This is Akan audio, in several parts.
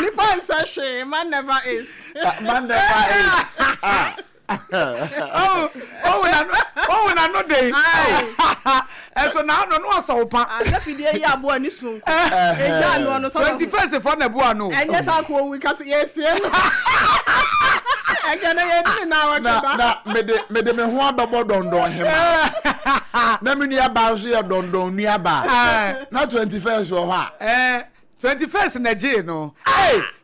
Nipa say man never is. Man never is. na no day. And so now no so pa. Asa fidie ya abo ani sun. Eja no so 21st for na bo no. Enye sa ko we kasi yes. Na me ho ababo dondon hema. Na me nua ba so ye dondon nua ba. Na 21st wo ho a. 21st na je no.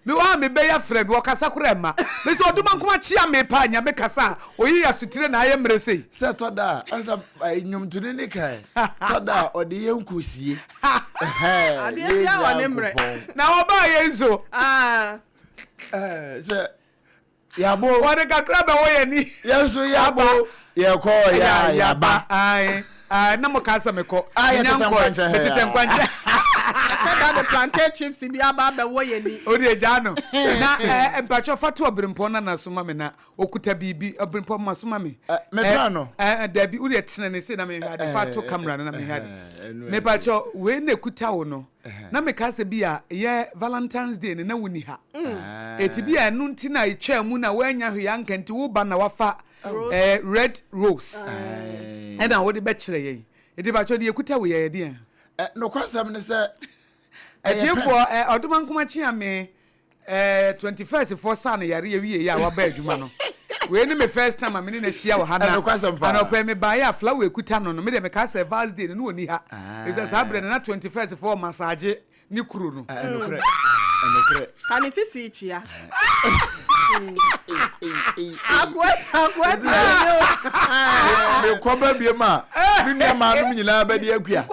Me wa me be ya frɛ me wakasa kora ma. Me so oduma nkoma chia me pa nya me kasa. Oyi ya sutire na aye mresei. Se to da ansa nyum tuni ne kai. To da ode ye nkosie. Ade ya wa ne mre. Na oba ye nzo. Se yabo wode kakra be wo ye ni. Yeso yabo ye ko ya ba. Na mo kasa me ko. Nyanko betete nkwanche. Said the plantain chips bi aba be wo ye ni. Odi eja no. Na empacho fatu Obrempong na soma me na okuta bibi Obrempong masoma me. Me plan no. Dabi odi etene ne se na me hade fatu camera na me hade. Me pacho we na kuta wo no. Na me kasa bi a ye Valentine's Day ne na woni ha. Eti bi a nu nti na etwa mu na wanya hwe yankenti wo ba na wafa red rose. And I would be chere ye. Eti pacho de ekuta wo ye de. No kwasam ne se for oduma nkoma chia me 21st for san yare wie ya wa ba adwuma no we ni me first time me na hia wo ha na ana kwa me ba ya flower ekuta no me de me ka say vast day no oni ha is sa bre na 21st for massage ni kuru no enokre Can you see chia? Me kwaba bi ma bi ma no nyina ba di akua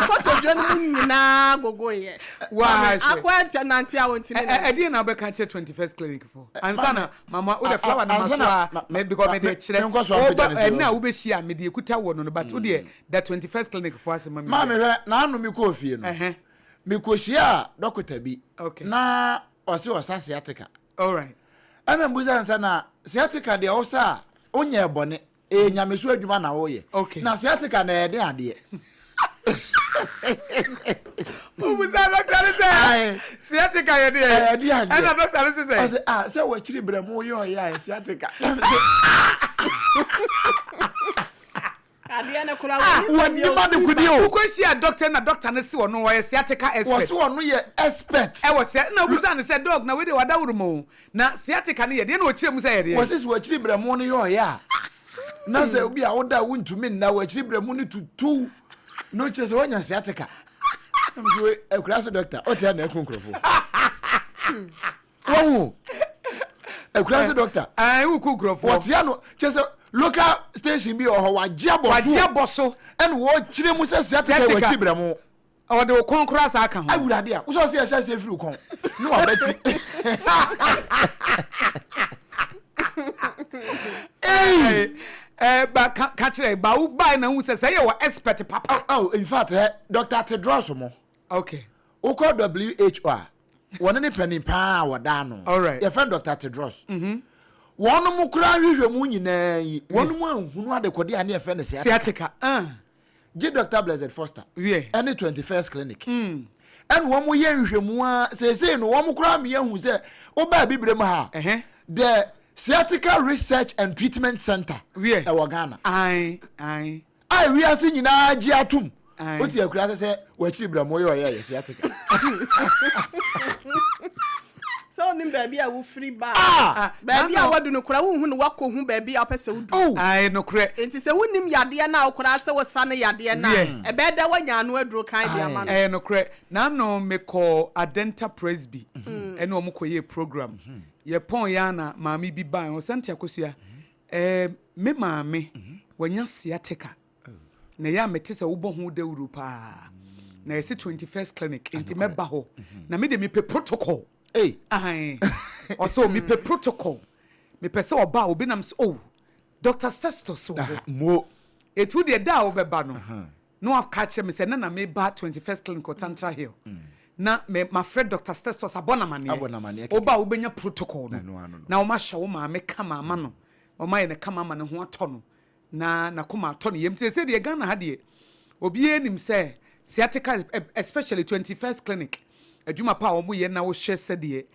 Koto dwon nyina gogo ye wa akwa tenanti a wonti me e na be ka che 21st clinic for ansana mama wo the flower na maso me because me de kire na wo be hia me de ekuta wo no but wo de the 21st clinic for asema me ma me na anu mi ko fie no me ko hia doctor bi na ose sciatica all right ana mbuza nsa na sciatica de osa onye ebone nyamesu adwuma na wo ye na sciatica na ede ade Mbuza doctor say sciatica ye de ana doctor say say wa chiri bramo ye o ya sciatica Ade na kura woni ma de kudi o ukohia doctor na doctor na si wono wo sciatica expert wo si wono ye expert wo se na obusa ne se dog na we de wada wurumo na sciatica ne ye de na o kire mu se ye de wo si wa chiri bramo no ye o ya na se obi a woda wontumi na wa chiri bramo no tutu no chese wonya sciatica mzo ekura so doctor o tia na ekonkrofo wo ekura so doctor wo konkrofo o tia no chese local station bi o wa jiaboso en wo chire mu se sciatica wa chiri bramo o de konkra sa aka ho awurade a wo so se ya se firi kon no wa beti ba ka kire ba u ba na hu se ye wa expert papa in fact Dr. Tedros mo okay o ko WHO won ne pani pa wada no all right your friend Dr. Tedros wonu mu kura hwehwe mu nyina yi wonu mu anhunu adekode ane your friend sciatica G Dr. Blessed Foster any 21st clinic and wo mu ye hwehwemu a sese no wo mu kura me hu se o ba bibrem ha the Sciatica Research and Treatment Center e wo Ghana ai we asi nyina agi atum o ti akura se wa chiri bramo ye ye sciatica so nim baby a wo free ba baby a wadu no kura wo hu no wakohu baby a pese wudu ai no kure enti se wonim yade na okura se wo sane yade na e be da wanya no aduro kan dia ma no kure na no me call Adenta Presby ene o mkoye program ye pon ya na maami bi ban o sante Akosua me maami wanya sciatica na ya metese wo bo hu dawuru pa na yesi 21st clinic enti meba ho na me de me pe protocol also me pe protocol me pe se oba obi nam so Dr. Sesto so mo etu de da obeba no no akache me se na me ba 21st clinic Tantra Hill na me my friend Dr. Sesto abonamane oba obenya protocol no na o ma hye wo ma me kama ama no o ma ye ne kama ama ne ho ato no na koma ato no yemte se de Ghana ha de obi enim se sciatica especially 21st clinic adwuma pa omo ye na wo hye sede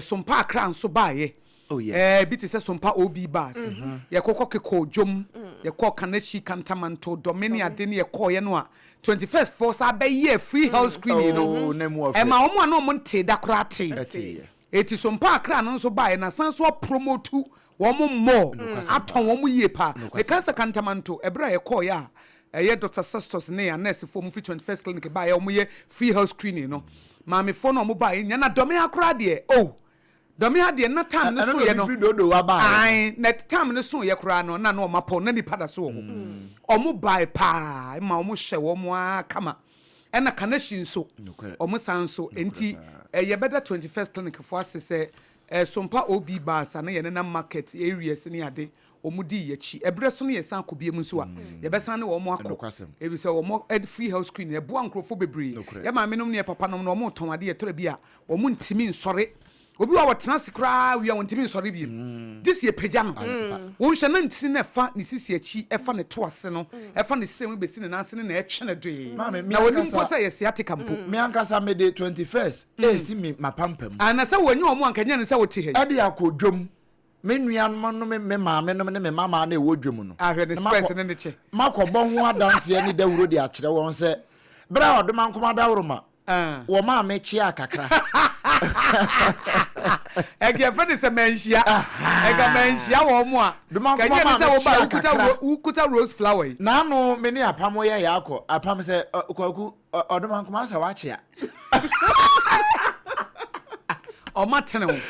Sompa Akra nso baaye. Oh yes. Bi te se Sompa OB bus. Ye kokọ keko dwom, ye kọ Kanachi Kantamanto, Dominia de ne ye kọ ye no a 21st for sa be ye free house screening no. E ma omo na omo nte da kora te. Eti Sompa Akra no nso baaye na san so promote womo mo aton womo ye pa. The cancer Kantamanto ebra ye kọ ya. Dr. Sestos ne ya nurse for mu free 21st clinic baaye omo ye free house screening no. Maame fo no omo baaye nya na dome akra de Domi had the not time no so ye no. Ai net time no so ye kura no na no mapo na nipa da so ho. Omo buy pa ma omo hye wo mo akama. E na connection so. Omo san so enti ye better 21st clinic for us say Sompa OB bus na ye na market areas ni ade omo di ye chi. Ebre so no ye san ko biem so a ye be san ne wo mo akọ. E bi say wo mo free house screen e bo ankrofo bebre. Ye ma menom ne papa nom no mo ton ade ye tore bi a wo mo ntimi nsore. Obi wa watena sikra wi a wontimi nsori biem this ye pagya no wo hye na ntini na fa ne sisi achi efa ne to ase no efa ne sirem besi ne nanse ne na echene doe na woni mpo sa ye siatika mpo me ankasa me de 21st esi me mapampam ana sa wonyi omo ankanya ne sa wote he ade akodwom me nuanom no me maame no ne me mama na ewo dwom no ahwe ne space ne ne che makobọ ho adanse ne dawuro de akire won se bra odoma nkoma dawuro ma wo maame chi akakra Ege fede se menhia ega menhia wo mo a kanye ne se wo ba ukuta rose flower na no me ne apamo ye yakọ apam se kwaku odoma nkoma sa wachia o matene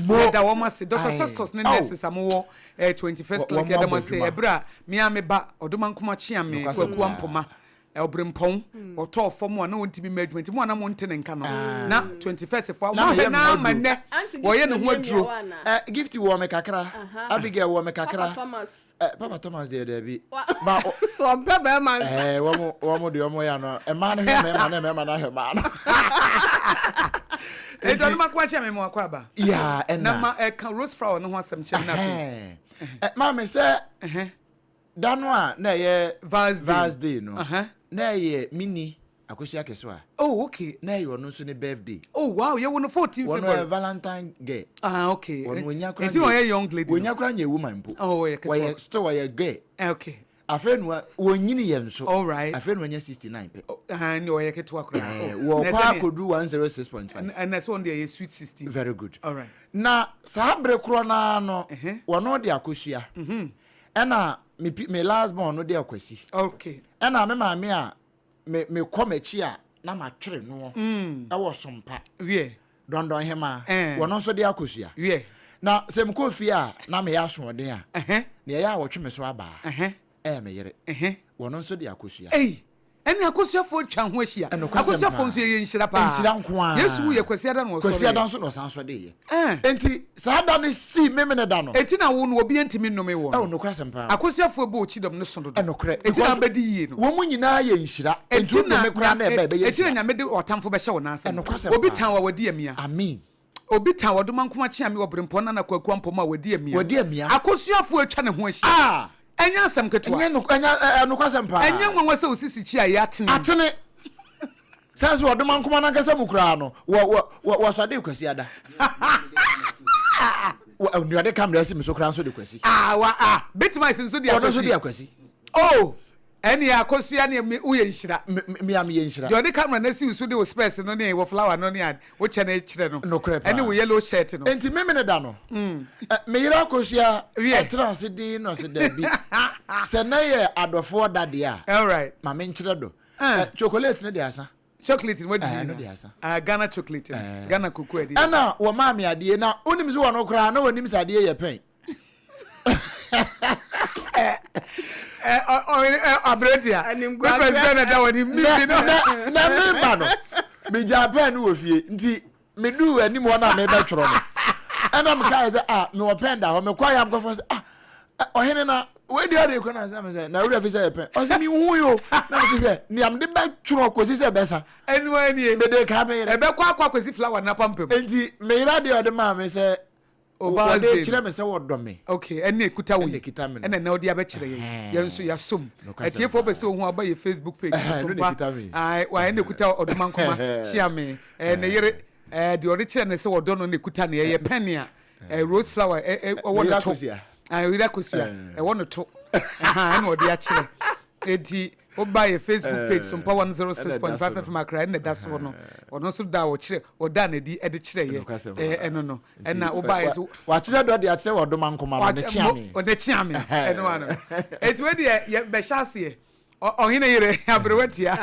wo da wo mase Dr. Sestos ne nurses amowo 21st clinic ya da mase ebra me ameba odoma nkoma chia me kwaku ampoma Obrempong oto fom a na wontimi management mo na mo ntene nka no na 21st for mo na manne wo ye ne ho aduro gift wo me kakra Abigail wo me kakra Papa Thomas de bi ba on pebe man wo mo de wo mo ya no e ma na hwe me ma na hwe ma no e do ma kwa che me mo akwa ba ya na ma ka rose flower no ho asem che na ma me se dano a na ye Vals day no na ye mini Akosua Akosua oh okay na ye ono so ne birthday oh wow ye wono 14 February wono Valentine gay okay enti no ye young lady wonya kra nya woman mpo oh ye keto ye still ye gay okay afenu wonyini ye nso all right afenu nya 69 pe no ye keto akra wo kwa kodu 106.5 and so on there sweet 16 very good all right na sabre kro na no wono de Akosua ena me last born no de Akwasi okay ena me maame a me komachi a na matwere no e wo Sompa wie dondon hema wono so de Akosua wie na se mko fie a na me ya so den a na ya wo tweme so aba me yere wono so de Akosua eni Akosua fo twa ho ahia Akosua fo nso ye nhira pa nhira nko a Yesu ye kwasi ada no so kwasi ada nso no san so de ye enti saada no si memene da no enti na wo no obi antimi nnome wo no kwara sempa Akosua fo bo chidom no so do enokre enti na bedi yie no wo mu nyina ye nhira enti no me kura na ebe ye enti na nyame de otamfo be hye wo nanse obi tan wa wadi amia amen obi tan wadoma nkoma chia me Obrempong na kwaku ampoma wadi amia Akosua fo atwa ne ho ahia enya asem ketua enya no kwasempa enya nwanwa se osisi chi a atene sanso odoma nkoma na nkasa mukura no wo swade kwasi ada wo nuade camera si me so kra so de kwasi BITMISE nso de kwasi eni Akosua ne uye nhira me am ye nhira de camera na si so de wo space no ne wo flower no ne ad wo che na kire no eni wo yellow shirt no enti memene da no me yira Akosua trans di no se da bi se na ye adofo da de a all right ma me nkire do chocolate ne de asa chocolate what do you know Ghana chocolate Ghana cocoa edi ana wo ma me ade na onim se wo no kra na wonim se ade ye pen Abretia president da woni mi no na me ba no me Japan wo fie nti me du anim wo na me be tworo no ana me kai say me wo pen da ho me kwa yam go for say ohene na we dey re ko na say na we fi say pen o say mi hu yo na me say ni am de be tworo ko si say besa anyway ni me de ka me e be kwa kwasi flower na pampem nti me ira de o de ma me say over the chire me say wo do me okay ene kuta wo ene na odi abekire ye nso ya som atiefo be se ohun aba ye Facebook page so ba ai wa ene kuta oduma nkoma chia me ne yere the original say odo no ne kuta ne ye penny rose flower won to Akosua won to and what dey kire enti buy a Facebook page Sompa 106.5 FM Accra na that's one no so da wo kire oda na di e de kire ye no and na buy so wa kire do de kire wo do mankoma no ne chiame o de chiame no ano enti we de be hyase Oheneyere abrewatia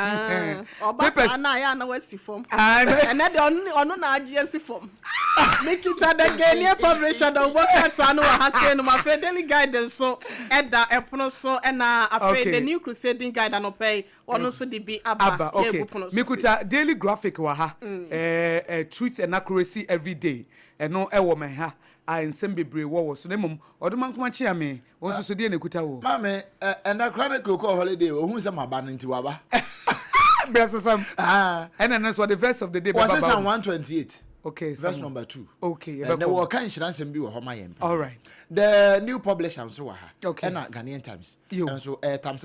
oba na ya na wasi form and na de onu na agye si form make it the Ghanaian publisher the workers anu ha say no ma daily guidance so eda epono so na afraid the new crusading guide no pay onu so de bi aba okay mikuta daily graphic wa ha truth and accuracy every day eno ewo me ha nsem bebre wo so nemum odomankoma chia me won so de nekuta wo mame and the chronicle ko holiday ohun se maba nti waba blessam and then so the verse of the day baba was Psalm 128 okay verse number 2 okay and there were kan shiransem bi wo homa yem all right the new publisher so wa ha okay and Ghanaian Times and so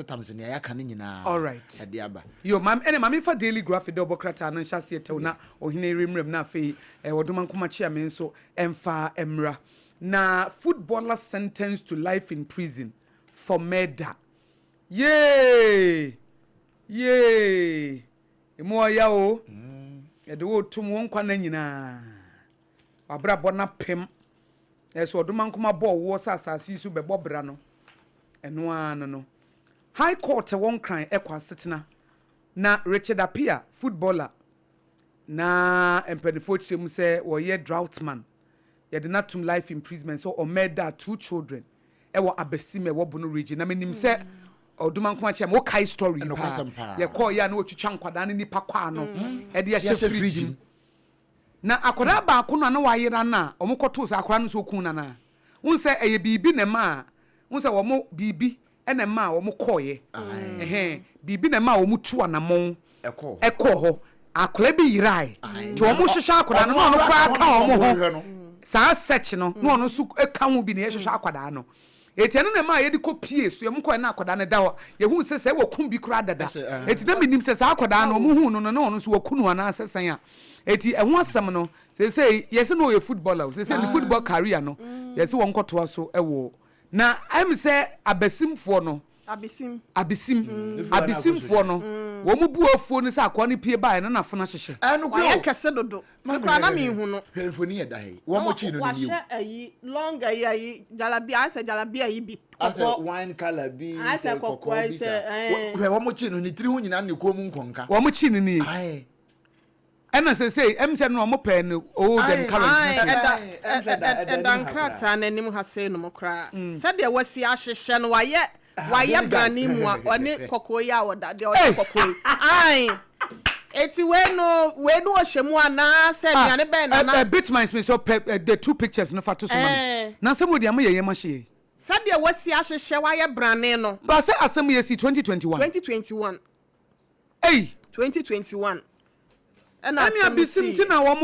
times ne ya kan nyina all right e de aba yo mam ene mam fa daily graphic do bokrata no hyase tew na Oheneyere mrem na afei wodomankoma chia me nso emfa emra na footballer sentenced to life in prison for murder yay emo ya o de wo tum won kwa na nyina wabra bona pem eso odomankoma bo wo sasase su be bobra no eno ano no high court won cran ekwa setena na Richard Apia footballer na empenifo chim say wo ye droughtman ye de natum life imprisonment so o murder 2 children ewo abesime wo bono region na menim say odumankoma chia mo kai story pa ye call ya na otwitwa nkwada ne nipa kwa no e de ye fridge na akwada ba ko no na wayera na omokoto so akwada no so kun na na unse eye bibi ne ma unse wo mo bibi ene ma wo mo koye bibi ne ma wo mo tu anamon ekọ ho akwada bi yirai to wo mo hwehwa akwada no no kwa ka wo mo ho saa search no no no so eka ho bi ne ye hwehwa akwada no etiano na ma ye di kopie so ye mko na akoda ne da ye hu se wakum bi kura dada eti na menim se akoda no mu hu no no so wakunu ana sesan a eti ehun asem no se ye se no ye footballer se the football career no ye se won kotoa so ewo na am se abesimfo no abesimfo no wo mu buafuo ni se akwa ne pie bae no na fona hyehye wa ye kese dodo kura na me hu no hwefoni ye da he wo mo chi no ni wa ayi long ayi jalabia ase jalabia yi bi ase wine color bi ase kokko bi sa wo mo chi no ni tiri hu nyina ne ko mu nkonka wo mo chi ni ai ena se em se no mo pe no old and current dan krata na nim ha se no mo kra se de wasi ahyehye no waye brani mu oni kokko ya woda de oni kokko ai eti we no ohwemu ana se niane ben na BITMISE me so the 2 pictures no fato so man na se mo dia mo ye mahye se de wasi ahyehye waye brani no ba se asem ye si 2021 ei 2021 ena abisim ti na wo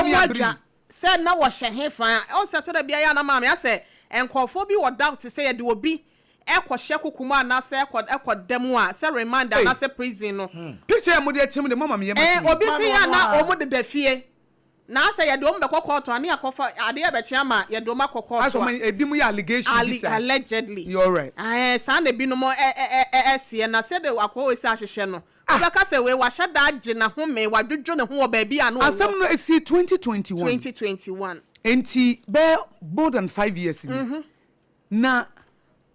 ya bri se na wo hye hefa o se to da bia ya na ma me ase enkofo bi wo doubt se ye de obi ekwohye kokuma na se ekodem a se reminder na se prison no picture mu de chim de mama me obi se ya na omu de dafie na se ye de omu be kokoto ani akofa ade ye be chiama ye de omu kokoto aso man ebi mu ya allegation bi sa allegedly you're right san de bi no mo sie na se de akwo we se ahyehye no obeka se we wa hyada age na home wa dwodwo ne ho ba bia no asem no esi 2021 enti be more than 5 years ni na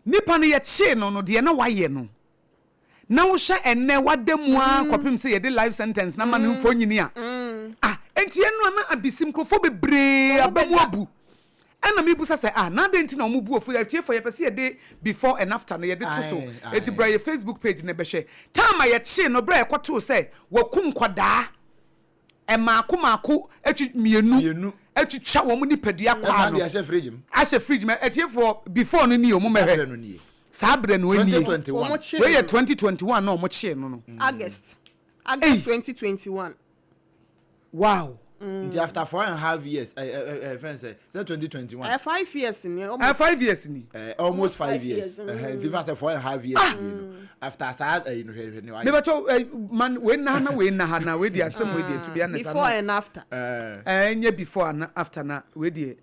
nipa no ye che no de na waye no na wo hye enne wademu a kopim se ye de life sentence na ma no mfo nyini a enti enu na abisim krofo bebre abamu abu ena me busa se na de enti na omu bu ofu ya tie for ye pese ye de before and after no ye de to so enti bra ye Facebook page na be hye time ye che no bra ye kwoto se wakum kwada e maako etu mienu etwitwa wo mu nipadua kwa no ase fridge me etie for before no ni o mu mehwe sa bre no ani we ye 2021 no mo che no August 2021 wow After 4.5 years, friends say 2021. 5 years ni. 5 years ni. Almost 5 years. If I say 4.5 years, after sad, Me bacho man we na hana we dey asem we dey to be honest. Before and after. Before and after na we dey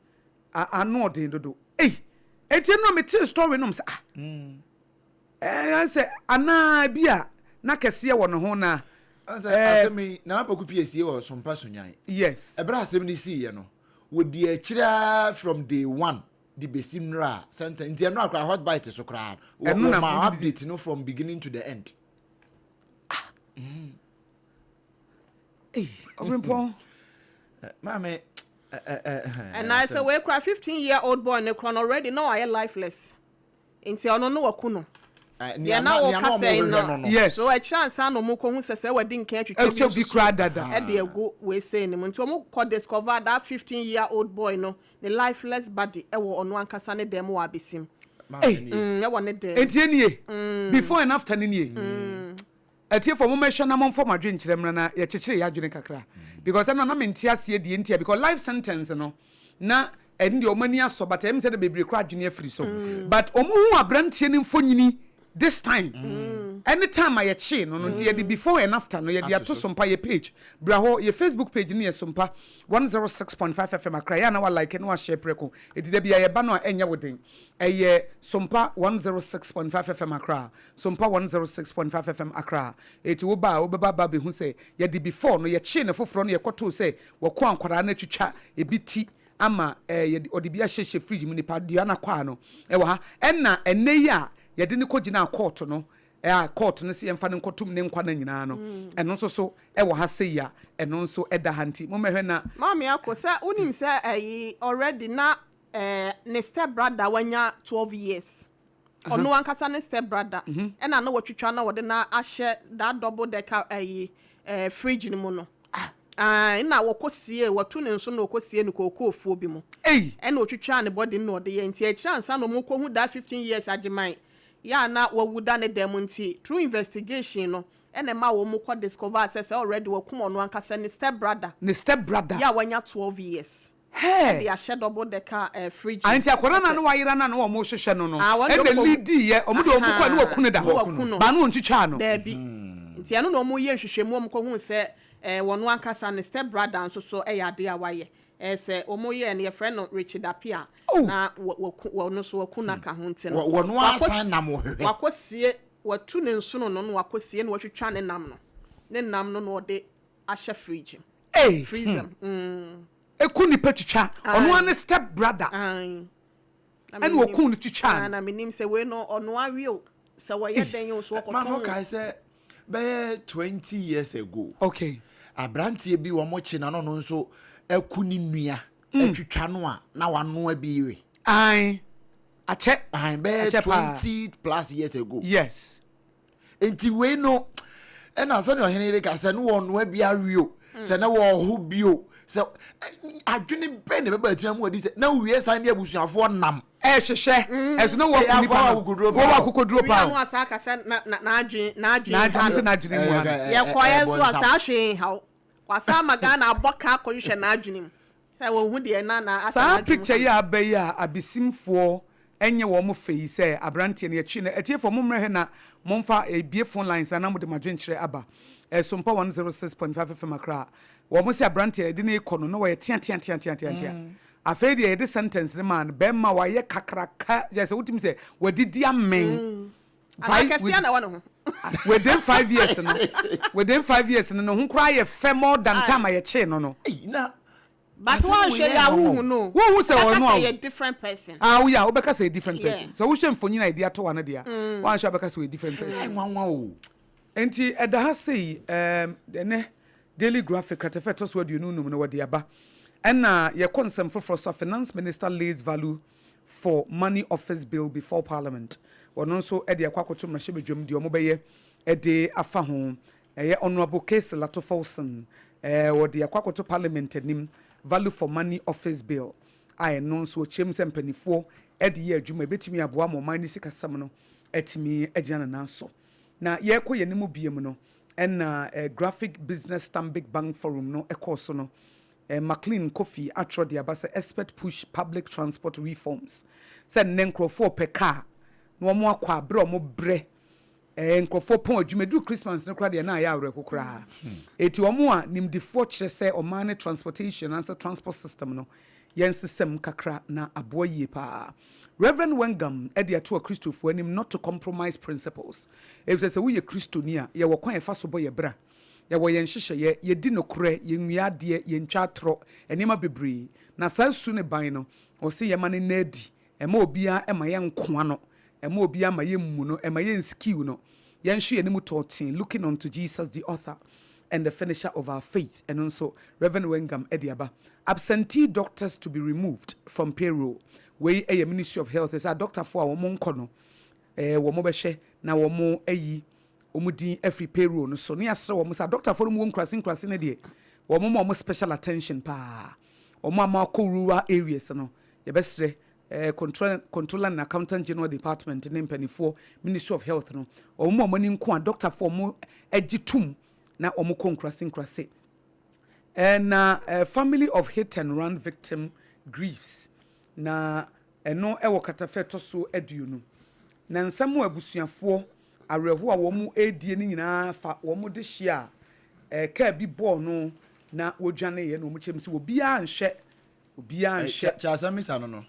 ano odin dodo. Eti no me tell story no say I say ana bia na kese wo no ho na. Me na paku PSA or Sompa Sunyan. Yes. Ebra asem ni see no. Would the chira from day 1 the besimra sentence no akra hot bite so kra. And no my update no from beginning to the end. Obrempong. Mama and I say we cry 15-year-old boy ne kron already now I lifeless. Inti ono no wakuno. Yeah, now no. Yes. So a chance no mo ko hu sese we din kan twetwe bi kra dada. E de go we say ni mo nti mo ko discover that 15-year-old boy no the lifeless body e wo ono ankasa ne dem wa besim. E wo ne dem. Enti enie. Before and after ni nie. Eti for mo mention na mo for madwen kirem na ye kekere ya adwene kakra. Because na menti ase die ntia because life sentence no na and the omani aso but em say the baby kra adwene afiri so. But omo hu abrantie ni mfonyini this time anytime I chain no nti ye before and after no ye dia to Sompa ye page bra ho ye Facebook page ni ye Sompa 106.5 FM akra ya na wa like no wa share preko eti da bia ye ba no enya woden ye Sompa 106.5 FM akra Sompa 106.5 FM akra eti wo ba ba be hu say ye di before no ye chain foforo no ye koto say wo ko ankwara na twitwa e biti ama ye odibia hyehye fridge mu nipa dia na kwa no e wo ha enna enne ya yede ne kogina court no court no se yemfa ne nkotum ne nkwa na nyina no eno nso so e wo ha se ya eno nso eda hanti mo mehwe na mama Akosa unim se already na ne step brother wanya 12 years ono ankasa ne step brother e na wotwetwa na wode na ahye that double decker fridge ni mu no na wokosie watu ne nso na wokosie ne kokofuo bi mu na otwetwa ne body no de ye nti akira nsa no mo ko hu that 15 years agiman ya na wawuda ne dem nti through investigation no ene ma wo mo ko discover access already wakum ono ankasa ne step brother ya wanya 12 years they are shed double decker fridge anti akora na no wayira na no wo mo hwehwe no no e de lidi ye omo de omo kwa ne wakunu da ho ba no ntwitwa no debi nti eno no mo ye hwehwemu omo ko hu se wono ankasa ne step brother nso so ya de awaye say omoye ne friend no Richard Apia na wono so wakuna ka ho nti no wono asan na mo hwehwe wakosie watu ne nso no no wakosie ne watwetwa ne nam no no de ahye fridge freezer ekuni petwitwa ono ane step brother and wakunu twitwa na menim se we no ono awie se woye den yo so okoton mama kai say be 20 years ago okay abrantie bi wo mo chi na no nso akuni nua atwitwa no a na wano abiwe ache be 20 plus years ago yes enti we no na so ne Oheneyere ka se no wonu abiawe se na wo ho bio se adwene be ne beba atiam wadi se na wiye san ne abusuafo nam hwehwe eso no wo kuni pa wo akokoduro pa no asa ka se na adwene mu ye koye so asa hwe haw kwasa maga na aboka akohwe na adwene se wo hu de na sa picture ya abayi a abisimfo enye wo mo fei se abrantie ne yetwi na etiefo mo mrehwe na momfa ebie phone lines na mo de madwenkyere aba Sompa 106.5 FM akra wo mo se abrantie de ne ikono no wo ye tia afei de ye sentence ne man be ma wa ye kakraka je se wutim se wadidi amen within 5 years no within 5 years no hu kra ye fe more than time ye che no na but one share ya hu no who say one a different person yeah obeka say a different person so who share mfonyi na idea to one dia one share obeka say a different person nwanwa o enti eda ha say ne daily graphic at effect so do you know no wodi aba and your consent for finance minister lays value for money office bill before parliament ono so e de akwakoto mrahye bedwam de omo beye e de afa ho ye honorable case lato Folsom wo de akwakoto parliament anim value for money office bill I no so chem sempanifo e de ye adwuma betimi aboa mo man ni sikasam no etimi agina na so na ye koye ne mu biem no and graphic business Stanbic Bank forum no ekoso no McLean Kofi atro de abasa expert push public transport reforms. Said nenkrofo per car. No more kwa bro mo bre. Nkrofo pon adwumedu Christmas ne kra de na ya awre kokra. Eti omo a nimdifo kire se omane transportation and transport system no. Yen system kakra na Aboagye pa. Reverend Wengam edi ato Christopher anim not to compromise principles. If say we ye Christonia, ye wo kwan e fa so boy bra. Ye wo yen hihye ye di nokure ye nwia de ye ntwa tro enema bebre. Na sansu ne ban no, o se ye mane na adi. Ema obia ema ye nkoa no. Ema obia ma ye mmu no, ema ye skill no. Yen hwe enimu totin looking unto Jesus the author and the finisher of our faith. And also Reverend Wengam Ediaba. Absentee doctors to be removed from payroll. We a Ministry of Health is a doctor for our monkono. Womobeshe na womo eyi omudi every payroll no so near so womo doctor for mu crossing de womo special attention pa. Womo ma ko rural areas no. Yebesre controller and accountant general department in Penny4 Ministry of Health no. Womo mani nko doctor for mu egitum na omo crossing. And family of hit and run victim griefs na eno ewo katafeto so aduo no na nsamo abusuafo areho a wo mu edie ni nyina fa wo mu de hia ka bi ball no na wodwane ye no mu chemsi obi a nhwe cha samisa no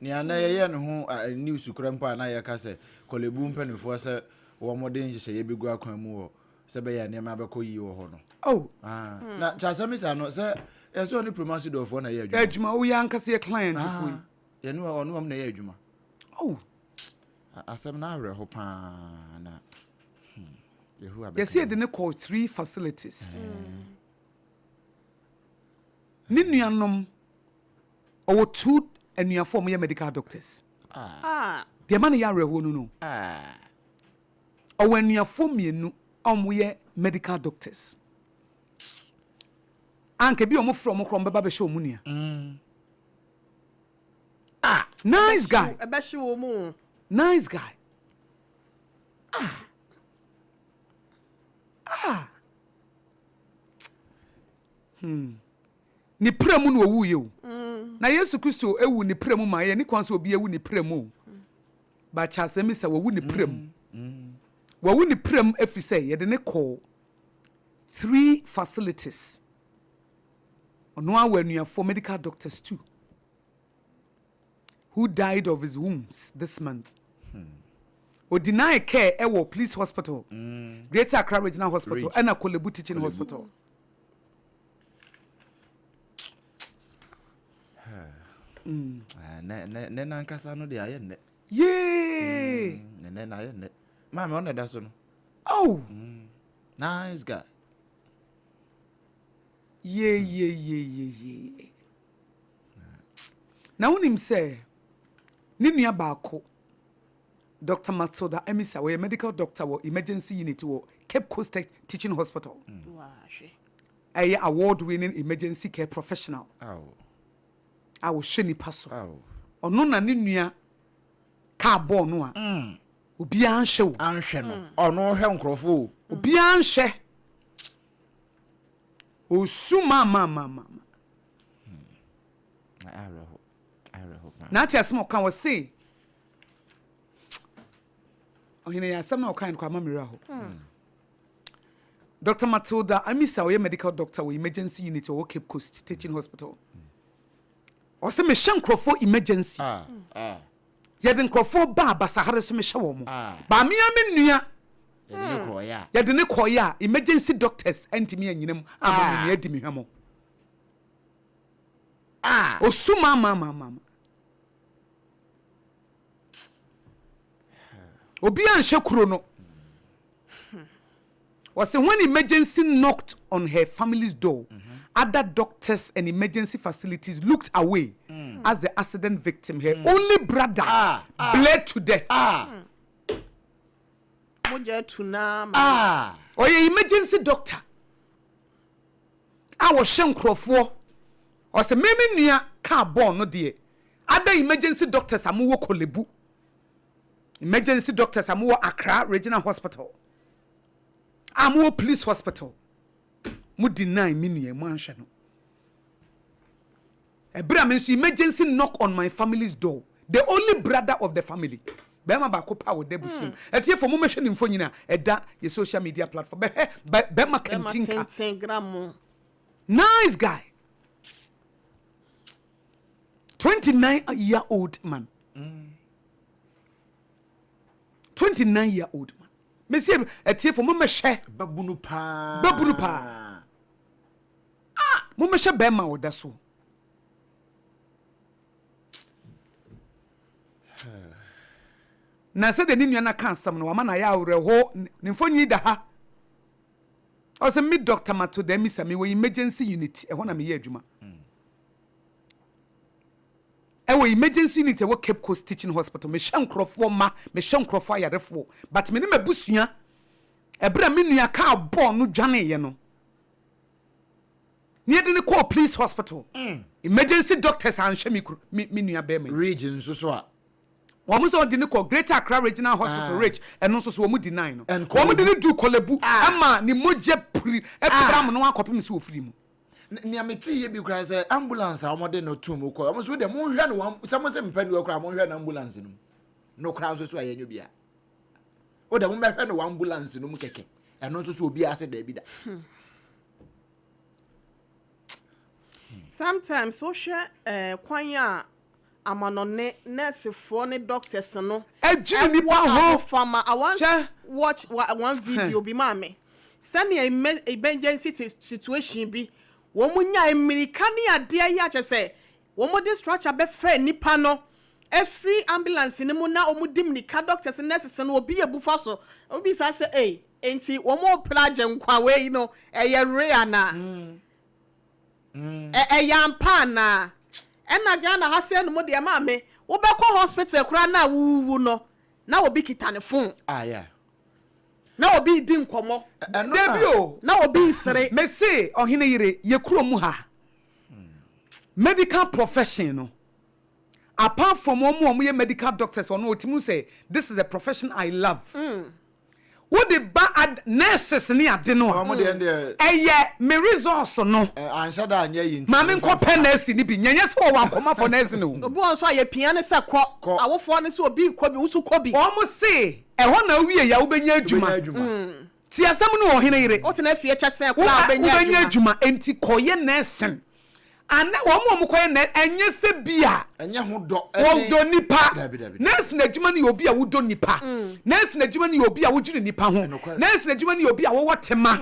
ni ana ye no ho news krampa na ye ka se kolebu mpanifo se wo mo de nhye ye begu akwan mu wo se be ya ne ma be ko yi wo ho no na cha samisa no se yes only promise do for na ye adwuma adwuma wo yan kase client fui ye no onu am na ye adwuma asem na awre ho pa na yehu abe yes ye de ne call 3 facilities ni nuanom o 2 anuafo mo ye medical doctors de man ya awre ho no o anuafo mienu omo ye medical doctors anke bi omo from krom baba be show munia nice guy e be show mu nice guy ni premu no owu ye o na Yesu Kristo ewu ni premu ma ye ni kwan so obi ewu ni premu ba cha semi se wowu ni premu wowu ni premu efise ye de ne call 3 facilities ono awanu for medical doctors too who died of his wounds this month. O deny care ewo police hospital, Greater Accra Regional Hospital, and a Kolebu Teaching Hospital. Nena nkasa no de aye ne. Yay! Nena aye ne. Mama on that so. Oh. Nice guy. Yeah. Now when him say ni nua baako Dr. Matilda Emisa we medical doctor wo emergency unit wo Cape Coast Teaching Hospital. Wow, she. A award-winning emergency care professional. Awo sheni paso. Ono na ni nua ka ball no a. Obi anhwe wo. Anhwe no. Ono hwe nkrofo. Obi anhwe. Osuma mama. Araho. Na tia smo kan wo say. Oheneyere asem na kan kwa mamira ho. Dr. Matilda Emisa we medical doctor we emergency unit wo Cape Coast Teaching Hospital. O se me hye nkrofo emergency. Ye de nkrofo ba basahare so me hye wo mo. Ba me nua ye de ne koya emergency doctors antimi anyinam ama me adi me hwamo. Osuma mama. Obi anhye kuro no. Was when emergency knocked on her family's door, other doctors and emergency facilities looked away as the accident victim, her only brother, bled to death. Or your emergency doctor. I was shenkrofo. Or say maybe near car born no dear. Other emergency doctors are more kolebu. Emergency doctors are more Accra Regional Hospital. Amuo Police Hospital. Mu deny me no. Ebra means emergency knock on my family's door. The only brother of the family. Bema ba ko pa wo debusun. Etie for mo me hwe nimfo nyina eda ye social media platform. Bema kentinka. Nice guy. 29-year-old man. 29-year-old man. Me say etie for mo me hwe babunu pa. Mo me hwe bema wo da so. Na se de ni nua na kan sam no wa na ya awreho nimfo nyi da ha. O se me doctor mato da mi sami we emergency unit e ho na me ye adwuma. E we emergency unit e wo Cape Coast Teaching Hospital me hyankrofo ma me hyankrofo ayarefo but me ne mabusua e bra me nua ka abo no dwane ye no. Ni de ne call police hospital. Emergency doctors an hwe me nua be me. Region so a Womu so di ne ko Greater Accra Regional Hospital Rich eno so womu deny no. Womu di ne du kolebu ama ni moje puri epram no akopem so ofiri mu. Ni ameti ye bi kra say ambulance a omode no tum ko. Omo so de mo hwe no some say mpani wo kra mo hwe na ambulance no. No kra so aye nyo bia. O de mo hwe no ambulance no mu keke. Eno so obi ase da bi da. Sometimes so share kwanya amanone nurse for ne doctors no ejini nipa ho farmer I once watch one video bi mame send a emergency situation bi wo munya America ne ade ya che say wo mo de structure be fa nipa no every ambulance ne mu na omudim nika doctors nurses no obi ebufa so obi sa say enti wo mo plaje nkwa we no eye rare na yampa na ena Ghana ha se no mo de ma me wo be ko hospital kura na wuwu no na obi kita ne phone yeah na obi di nkomo debio na obi sere me say Oheneyere ye kuro mu ha medical profession no apart from omo ye medical doctors or no otimu say this is a profession I love what the bad nurses ni ade no me resource no ansha da anya yin ma me nko penesi ni bi nyanya se o wankoma for nurse no obi on so aye piano se kọ awofo ne se obi kọ bi wusu kọ bi o mo se e ho na wie ya wo benya adwuma ti asem no Oheneyere o te na fie kyese kọ benya adwuma enti koye nursing ane wo mo koye na enye se bia enye ho do wo do nipa nurse na adwuma ni obi a wo do nipa nurse na adwuma ni obi a wo gire nipa ho nurse na adwuma ni obi a wo wotema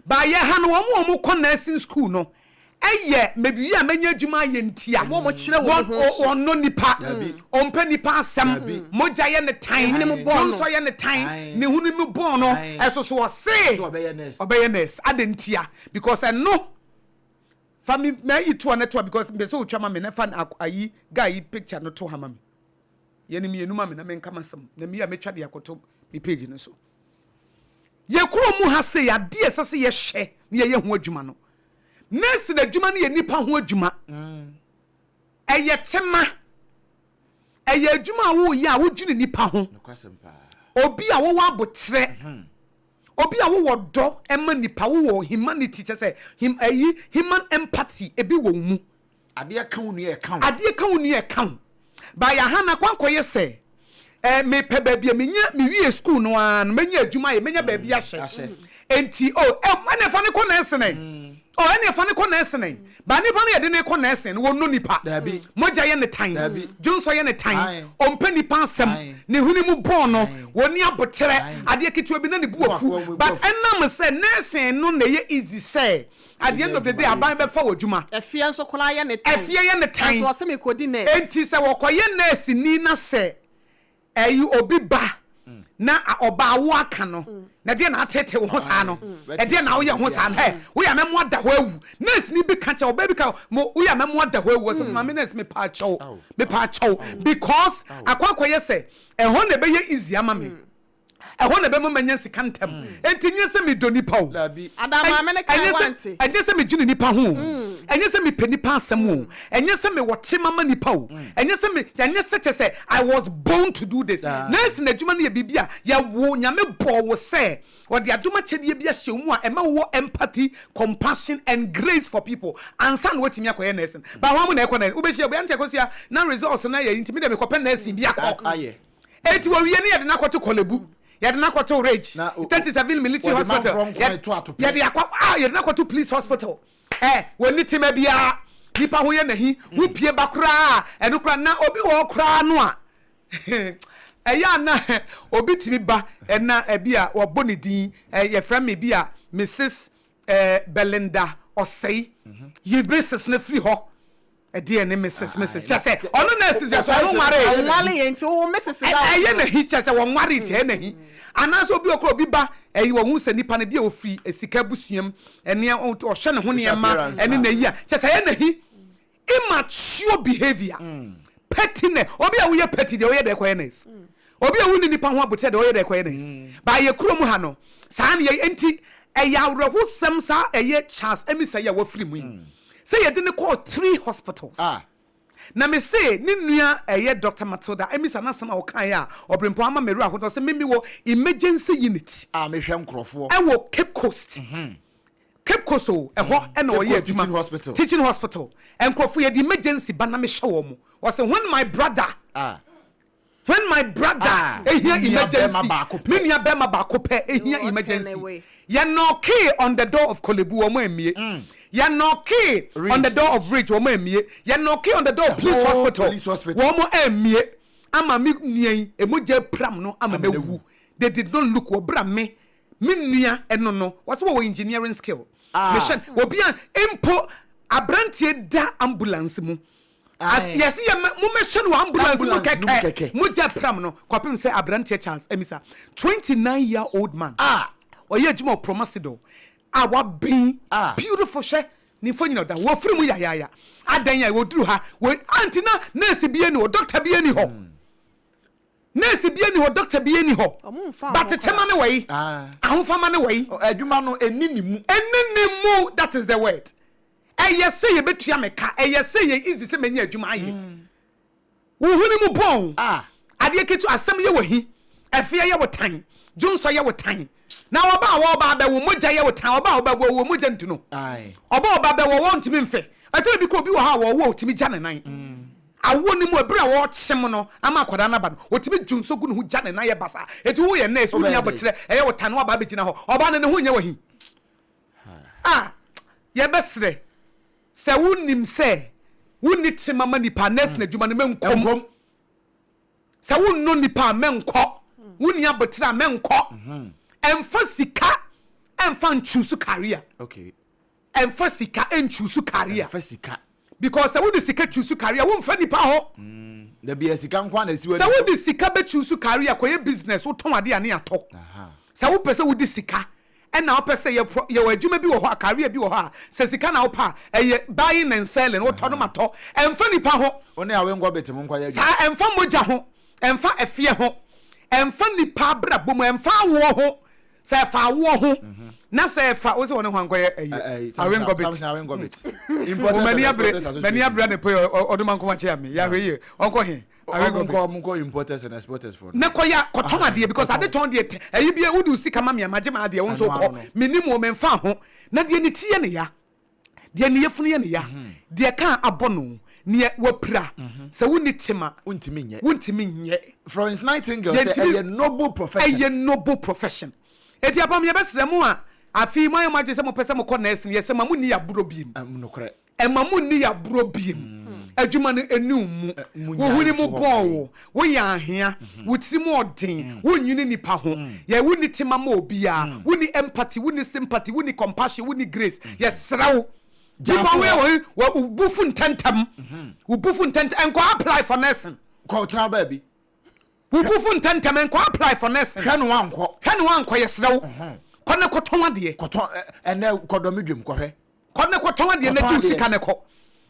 ba ye ha no wo mo ko nursing school no eye mebi ya menya adwuma ye ntia wo mo kire wo no nipa ompa nipa asem moja ye ne tan so ye ne tan ne hunu mu bon no eso so o se obeye nurse adentia because no fami me itu on to because be so utwa ma me na fan ayi guy picture no to ha ma me ye ni me enu ma me na me nka masem na me ya me twa de akoto me page no so ye kuro mu ha se ya de esese ye hye ne ye ho adwuma no nurse na adwuma ne ye nipa ho adwuma eye tema eye adwuma wo ya wo gine nipa ho obi a wo wa botre obi a wo do ema nipa wo humanity che say human empathy ebi wo mu ade aka wonu e kan ba ya hana kwankoye say me pe baabi me wie school no an menya adwuma ye menya baabi ahye enti ene fa ne ko na ese ne ene fa ne ko na ese ne ba nipa ne ye de ne ko na ese ne wo no nipa moja ye ne tan jonso ye ne tan ompa nipa asem ne huni mu bon no woni abotere ade ketewa bi na ne buafu but enam say nurse no na ye easy say at the end of the day aban be fa wodwuma afia nso kola ye ne tan afia ye ne tan so se me ko di nurse enti say wo koye nurse ni na say obi ba na oba wo aka no na de na atete wo sa no e de na wo ye ho sa no wo ya memo da ho awu nurse ni bi ka cha oba bi ka wo ya memo da ho awu so ma nurse me pa chow because akwakoye say e ho na be ye easy ama me ɛhɔ na bɛma manya sika ntam enti nyɛ sɛ me do nipa o adama me ne kan wanti ɛnyɛ sɛ me gyi nipa ho ɛnyɛ sɛ me pɛ nipa asɛm o ɛnyɛ sɛ me wɔte mama nipa o ɛnyɛ sɛ kyɛ sɛ I was born to do this nurse na adwuma no yɛ bibia yɛ wo nyame bɔ wo sɛ ɔde adoma kyɛdeɛ bi ahyɛ mu a ɛma wo empathy compassion and grace for people ansa na watimi akɔyɛ nursing ba ho na ɛkɔ na wobɛhyia obi ante akɔsua na results na yɛ intimi de me kɔpɛ nursing bi akɔ eti wo wie ne yɛ de na kɔto kolebu yɛ de na kɔto rage 37 military hospital yɛ de akɔ yɛ de na kɔto police hospital wo ni tema bia nipa ho yɛ nahi wo pie ba kora ɛno kora na obi wɔ kora no a ɛyɛ na obi timi ba ɛna ebi a wɔbɔ ne din yɛ frɛ me bi a Mrs Belinda Osei yɛ Mrs na free hɔ ɛdeɛ ne Mrs just say ɔno na esi just ɔno nware yɛnti wo Mrs da ɛyɛ na hi just wɔ nware ti na hi anaso obi okro obi ba ɛyi wɔ hu sɛ nipa ne bi a ofiri esika busuam ɛne ɔhwɛ ne ho ne ma ɛne na yi a just ɛyɛ na hi immature behavior pettiness obi a wo yɛ petty de wo yɛ de kɔ nice obi a wo ni nipa ho abote de wo yɛ de kɔ nice ba yɛ kuro mu ha no saa ne yɛ enti ɛyɛ awrɛho sɛm saa ɛyɛ Charles emisa yɛ wɔ firi mu yi say you didn't call 3 hospitals. Na me say ni nua Dr. Matilda emisa na sama okan ya Obrempong ama meru akoto say me wo emergency unit. Me hwɛ nkrofo. E wo Cape Coast. Cape Coast o ehɔ e na oye adwuma. Teaching hospital. Nkrofo ye the emergency ba na me hwɛ wo mo. O say when my brother ehia emergency me nua be ma ba ko pɛ ehia emergency. Ya knock on the door of Kolebu omo emie. Ya knock on the door of Rich omo emie. Ya knock on the door of police hospital omo emie. Ama me nua emogya pram no ama na wu. They did not look obra me nua eno no was wo engineering skill. Mission obi an impo abrantie da ambulance mu. As yes ya mo mission wo ambulance mu keke mogya pram no kwapem say abrantie Charles emisa 29-year-old man oye adwuma promasido wa bin beautiful she ni fo nyina da wo firi mu ya adan ya wo duru ha wo antina nurse bi ani ho doctor bi ani ho nurse bi ani ho doctor bi ani ho but tema ne wei ahofama ne wei adwuma no eninimu that is the word eye say ye betua meka eye say ye easy say menya adwuma aye wo huni mu bon ade ketu asem ye wahi afia ye wotan junso ye wotan na oba be wo mogya ye wotan oba wo mogya ntuno oba be wo ntimi mfe atire bi ko bi wo ha wo timi gya ne nan awo ni mu ebra wo kyem no ama akwada na ba no otimi junso gu ne hu gya ne nan ye basa eti wo ye nurse wo nya botere eye wotan no oba be gina ho oba ne hu nya wahi ye besre se wonim se woni timama nipa nurse na dwuma ne menkom se wonno nipa menkɔ woni abotere menkɔ emfa sika emfa nchusu career emfa sika enchusu career emfa sika because se wodi sika chusu career wo mfa nipa ho da bia sika nkwa na siwe se wodi sika be chusu career koye business wo ton ade ane ato se wo pese wodi sika na wo pese ye adwuma bi wo ho career bi wo ho se sika na wo pa eye buying and selling wo to no mato emfa nipa ho one awe ngwa betem nkwa ya sa emfa mogya ho emfa efie ho emfa nipa bra bom emfa wo ho se fa wo ho na se fa wo se won ho ankoye awe ngobet many abre ne pe odoman ko mache am ya hweye onko he awe ngobet importers and exporters for na koya koton ade because ade ton de ayi bia wudu sika ma me magye ma ade won so ko minimum memfa ho na de ne tie ne ya de ne yefunu ye ne ya de kan abono ne wapra se woni tema wontimi nye Florence Nightingale say a noble profession eti apam ye besre mu a afi man ma je se mo pese mo ko nurse ye se ma mu ni ya buro biem nokre ma mu ni ya buro biem adwuma no enum mu wo huni mu bon wo ya ahia wo ti mu odin wo nyini nipa ho ye woni tema ma obia woni empathy woni sympathy woni compassion woni grace ye srawo nipa we bufu ntantam wo bufu ntantam enko apply for nursing ko tra ba bi wo bufu ntantam enko apply for nursing hwe no wankɔ ye srawo kɔne kɔtɔn ade kɔtɔn ene kɔdomedwem kɔhwɛ kɔne kɔtɔn ade na ti sika ne kɔ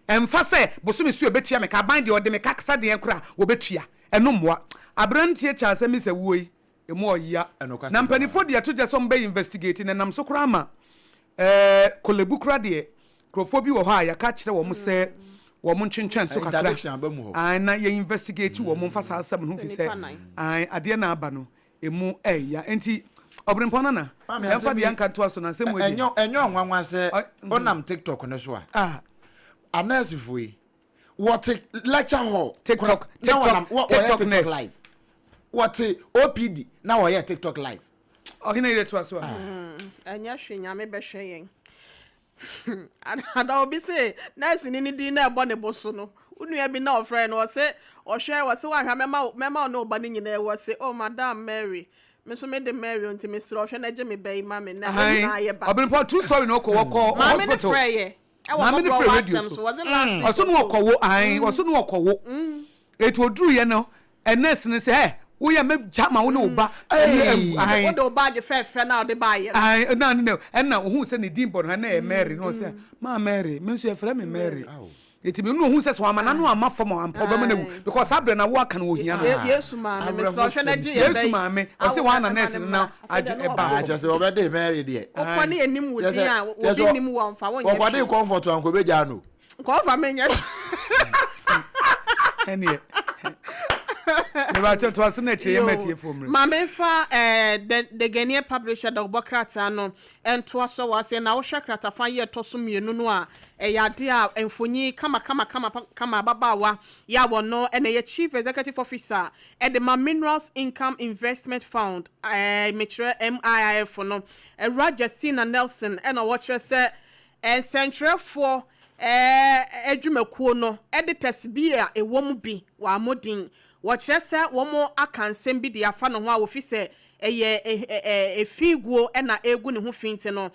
emfa sɛ bosomi su obetua me ka ban de ode me kaksa de kura obetua eno mmoa abrantie cha sɛ mi sɛ wuoi emu oya na mpanifo de to je so mbe investigate na nam so kra ma kolebu kra de krofo bi wo ha ya ka kire wo mo se wo mo ntwentwen so kakra ai na ye investigate wo mo mfa sa asem no fi se ai ade na aba no emu ya enti Obrempong nana ya fa de yanka to aso na se mo enyo nwanwa se onam TikTok no so a anasifui what lecture hall TikTok live what OPD na wo ye TikTok live Oheneyere to aso anya hwenya me be hweyen ada obi say nurse ni di na ebo ne boso no unua bi na ofre no say ohwe wo say wa hwa mema no oba ni nyina wo say oh madam Mary me so me de Mary unti me sro ohwe na je me be ma me na ye ba Obrempong true sorry no ko hospital Mama ni free radio so was it last week oso no okowo ai oso no okowo eto oduru ye no nurse ni say wo ya me jama wo ne oba ai wo de oba je fe na de ba ye ai na na wo hu say ne din bon ha na Mary no say ma Mary me so e frɛ me Mary eti me no hu say so amana no ama fam ampa oba ma na wu because abre na wo aka na ohia na Yesu ma me so hwe na je ye Yesu ma me o say wa na nurse na age e ba aja say oba de Mary de o kwa ne enim wo din a wo din nim wo mfa wo nya o kwa de comfort an ko be ja no ko fa me nya enie ne ba to aso na che ye matie fomre ma me fa the Ghanaian publisher Dr. Bokrata no ento aso wa say na wo hwe krata fa ye to so mienu no a yade a enfonyi kama babawa ya wono ene ye chief executive officer at the Minerals Income Investment Fund metre MIIF no Justina Nelson ena watcher say central for adwumakuo no editors bi a ewom bi wa modin watcher say womo akansem bi de afa no ho a wofi say efiguo ena egu ne ho finte no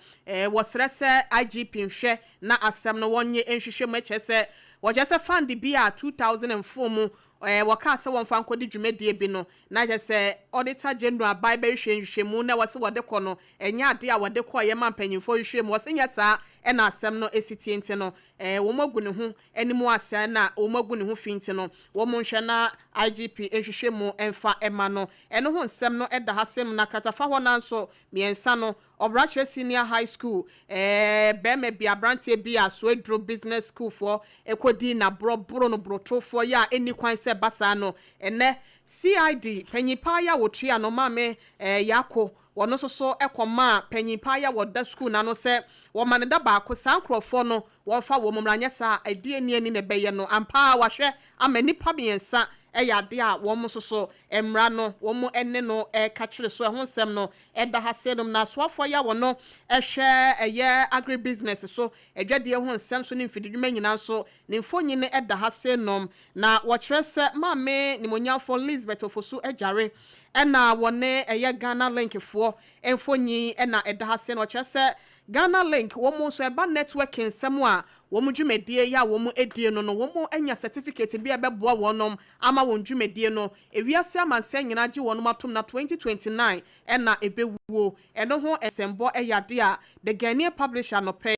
wosre se IGP nhwe na asem no wonye enhwehwe mache se woje se fund bi a 2004 mu waka se won fa nkodi dwumedie bi no na je se auditor general by be hwehwe mu na wose wode kɔ no enya ade a wode kɔ ye mampanyimfo hwehwe mu wose nya saa ena asem no esitiente no wo magu ne ho animu asa na wo magu ne ho finte no wo mo nhwe na IGP enhwehwe mu emfa ema no eno ho nsem no eda hasem na kratafa ho na nso miensa no Obrachre Senior High School beme bia brantie bia so edro business school for ekodi na bro no broto for ya eni kwan se basa no ene CID panyipa ya wotria no mame yako wono so ekoma panyipa ya woda school na no se wo maneda ba ko sankrofo no wo fa wo mumranya sa ade ani ne beye no ampa wahwe amanipa biensa yade a wo mo so emra no wo mo enne no ka kire so ho nsem no eda hasedum na soafo ya wo no hwe eye agri business so edwade ho nsem so ne mfididwuma nyina so ne mfonyi ne eda hasenum na wo kire se mame ni monyafo Elizabeth Ofosu ejare ena wone eye Ghana link fo emfonyi ena eda hasen wo kire se Ghana link wo mo so eba network nsem a wo mo dwumedie ya wo mo edie no wo mo anya certificate bi ebeboa wonom ama wo dwumedie no ewiase amanse nyina gye wonom atom na 2029 ena ebewuo eno ho esembo eyade a the Ghanaian publisher no pay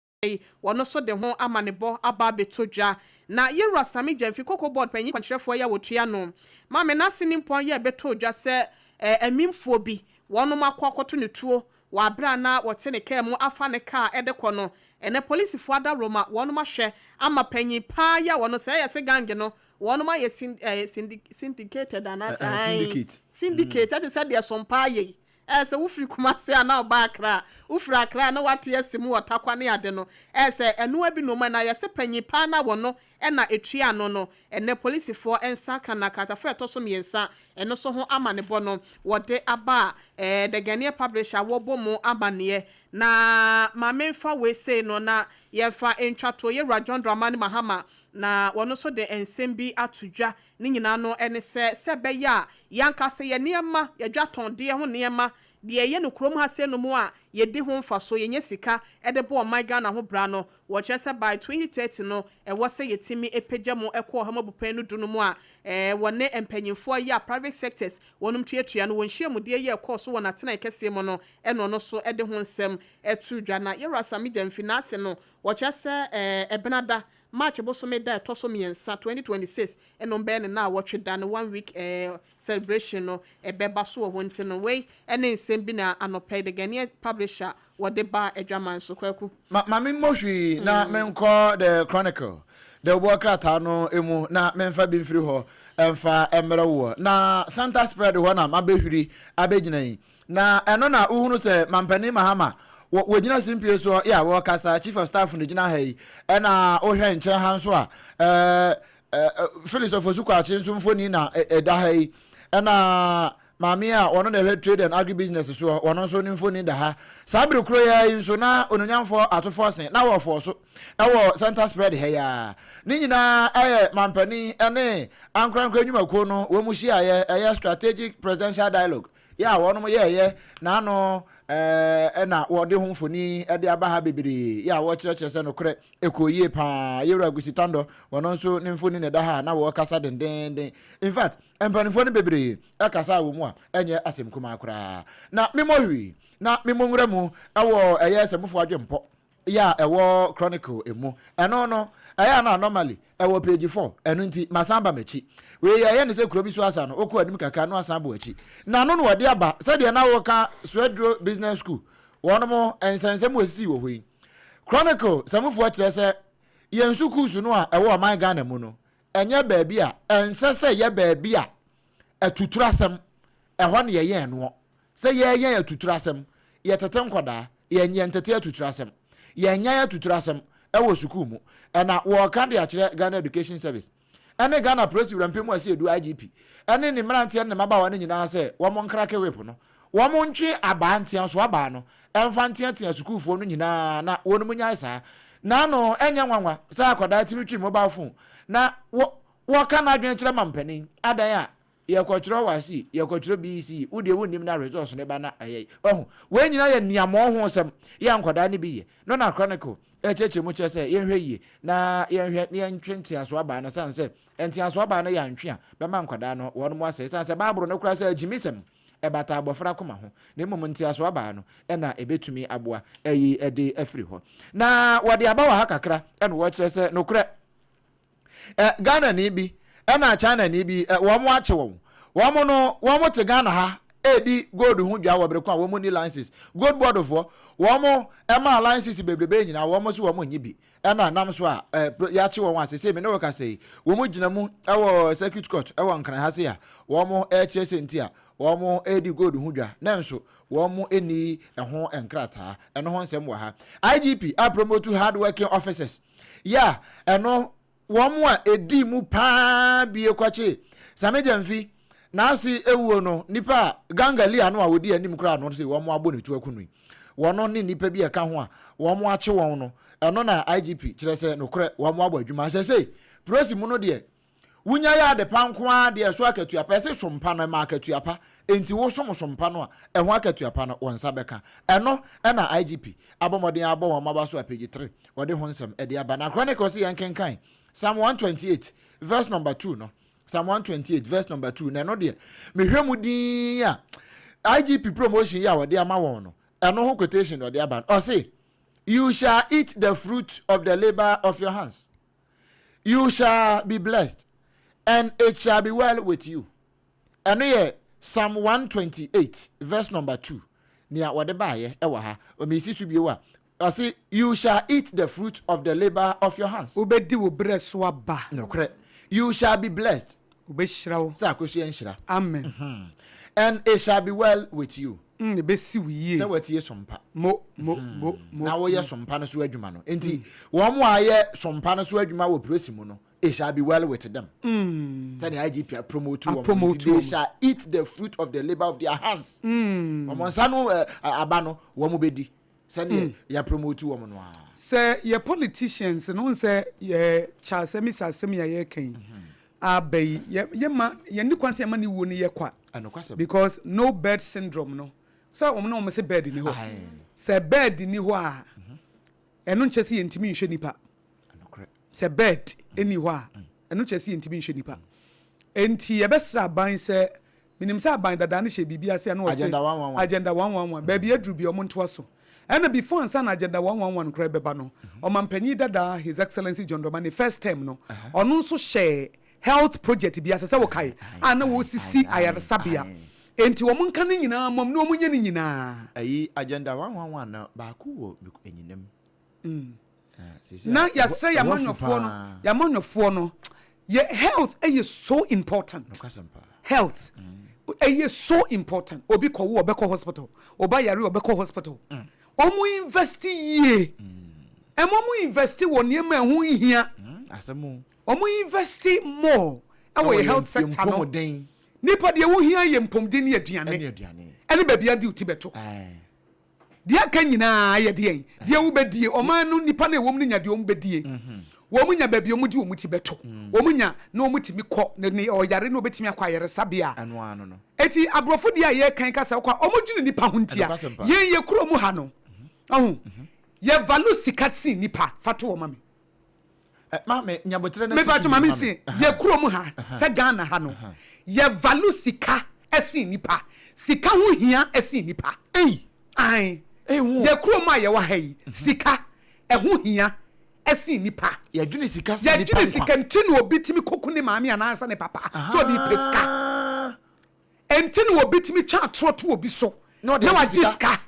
wono so de ho amanebo aba betodwa na Yera Sami Jamfi Koko board panyi kwankyerefo ya wotua no ma me na sinimpon ya betodwa se amimfo bi wonom akwakoto ne tuo wa bra na wote ne ka mu afa ne ka edekọ no ene police fo ada Roma wonom ahwe ama panyi pa ya wono se ya se gang no wonom aye syndicated ana syndicate that is said there Sompa ye se wufri Kumase ana oba Accra wufri Accra na wate asimu watakwa ne ade no se eno abi no ma na ya se panyi pa na wono ena etua no no ene police fo ensa kana katafo etoso miensa eno so ho amane bono wode aba the Ghanaian publisher wo bomo amane na mamemfa we say no na yefa entwato Yera John Dramani Mahama na wono so de ensembi atudwa ni nyina no ene se be ya yanka se ye niema yadwa ton de ho niema de ye no krom ha se no mu a ye de ho mfa so ye sika ede bo my Ghana ho bra no wo chese by 2030 no wo se yetimi epagya mu ekọ ha mabupan no dunu mu a wone empanyimfo ya private sectors wonum tuatua no wonhia mu de ye ekọ so wona tena ekese mu no eno no so ede ho nsem etudwa na Yera Sami Jamfi na ase no wo chese ebenada March bosome da to so miensa 2026 eno be ne na watch da no 1 week celebration no ebeba so wo nti no we ene nsem bi na anope de Ghanaian publisher wo de ba adwaman so kwaku ma me mohwi na menko the chronicle the workrata no emu na memfa bi mfiri ho emfa emre wo na Santa spread ho na mabehwiri abegyina na eno na uhunu se mampani mahama wogina simpie so ya wo kasa chief of staff no gina hai na ohwe nche ha so a Felix of Osuko achi nso mfoni na eda hai na mami a wono na he trade and agribusiness so wono nso ni mfoni da ha sabiri kro ya nso na ononyamfo atofo sen na wo fo so wo center spread he ya ni nyina mampani ene ankrankra nyumakuo no wo mu hia ye strategic presidential dialogue ya wono mo ye na no na wode ho mfoni de abaha bebere ya wo kyerɛkyerɛ sɛ no korɛ ekoyie pa yewra gusitando wono nso ne mfoni ne da ha na wo kasa dendenden in fact empanifo ne bebere kasa wo mu a enye asem kuma akora na memory na memongura mu ɛwɔ ɛyɛ semfo adwempo ya ɛwɔ chronicle emu ɛno no ɛyɛ na normally ɛwɔ page 4 ɛno nti masamba mechi we ya ne se kuro bi so asa no okọ anim kaka no asa bo achi na no no de aba se de na wo ka Swedro Business School wono mo ensensem wasisi wo hoyi chronicle samufo kire se ye nsukusu no a ewo man Ghana mu no enye baabi a ensese ye baabi a atuturasem ehwo ne ye no se ye atuturasem ye tete nkoda ye nye ntete atuturasem ye nya atuturasem ewo sukuu mu na wo ka de akire Ghana Education Service ene Ghana Presi Obrempong asi edu IGP ene ni mrantie ne mabawa ne nyina se wo mo nkrake whip no wo mo ntwe abantia so aba no emfa ntia sukufo no nyina na wo no munya isa na no enya nwanwa sa akoda timitwi mobile phone na wo ka na adwen kire mampanin adan a ye kwotro wasi ye kwotro BC wo de wo nim na resource ne ba na ayai ohu we nyina ye niamo ho sem ye ankoda ne bi ye no na chronicle echeche mu che se ye hwe yi na ye hwe ne ntwentia so aba na sanse entia so aba na ya ntwe a be ma nkoda no wo no mo ase sanse babro ne kura se agimisem ebata abofra koma ho na mmom ntia so aba no na ebetumi aboa eyi ede afiri ho na wode aba wa ha kakra ene wo kire se no kura Ghana ni bi na China ni bi wo mo ache wo mo te Ghana ha edi gold hu dwa wo brekwa wo mo ni licenses gold board of wo mo ema licenses bebrebe nyina wo mo so wo mo nyi bi na nam so a ya che wo asese me ne wo ka sei wo mo gina mu ewo circuit court ewo nkran ha se ya wo mo eche senti a wo mo edi gold hu dwa na nso wo mo eni ho enkrata eno ho nsem wo ha IGP a promote hard working officers ya eno wo mo a edi mu pa bie kwache sameja mfi na asi ewuo no nipa gangali anu a wodi anim kra no se wo mo abo ne tu akunu wono ne nipa bi eka ho a wo mo ache won no eno na IGP kire se no kre wo mo abo adwuma se prosi mu no de wunya ya de pankoa de so akatu apa se sompa no ma akatu apa enti wo sompa no a eho akatu apa no wonsa beka eno na IGP abomoden abo wo maba so page 3 wode ho nsem e de aba na chronicles yankenkan Psalm 128 verse number 2 no Psalm 128 verse number 2 na no de mehwemu din a IGP promotion ya wode ama won no eno ho quotation wode aba o say you shall eat the fruit of the labor of your hands you shall be blessed and it shall be well with you eno ye Psalm 128 verse number 2 nia wode baaye e wa ha o me sisu bi wa I say you shall eat the fruit of the labor of your hands obedi wo bre so aba no kre you shall be blessed obeshira wo sa akosu enhira amen and it shall be well with you besi wiye se watie sompa mo na wo ye sompa no so adwuma no enti wo mo aye sompa no so adwuma wo presi mu no it shall be well with them say the IGP promote they shall eat the fruit of the labor of their hands omonsa no aba no wo mo bedi say ya promote wo mo no say ye politicians no say ye Charles Emisasem ya ye kan abai ye ma ye ni kwanse ma ni wo ni ye kwa because no bed syndrome no so wo no say bed ni ho say bed ni ho a eno nchese ye ntimi nhwe nipa say bed eni ho a eno nchese ye ntimi nhwe nipa enti ye besra ban say minim say ban dada ne hye bibia say no wo say agenda 111 ba bia duru bi o mo nto so And before and son agenda 111 cry bebano, or Mampenny Dada, His Excellency John Romani, first time no, or also share health project be as a Sawakai, and no see I have Sabia. Enti womun kanin nyina mom no munye ni nyina ayi agenda 111 na baako wo enyinem na ya say ya manofo no your health is so important. Health is so important. Obi ko wo obeko hospital oba yare obeko hospital omo invest ye omo invest wo niam ho hia asemo omo invest more our health sector no nipa de wo hia ye mpomde ne aduane ene babia di utibeto dia ka nyina ye de dia wo bedie oman no nipa na ewom nya de wo bedie wo munya babia wo di wo mutibeto wo munya na wo mutimi kɔ ne oyare na obetimi akwa yare sabia ano no eti abrofo dia ye kan kasa kwa omogine nipa ho ntia ye kuro mu ha no ye value sikatsi nipa fato wo mame mame nyabotre na me ba to mame si ye kuro mu ha se Ghana ha no ye value sika esi nipa sika ho hia esi nipa ai ye kuro ma ye wa ha yi sika ho hia esi nipa ye dwene sika se nipa ye dwene sika ntinu obitimi kokune maame anansa ne papa so di peska ntinu obitimi cha troto obi so na wa diska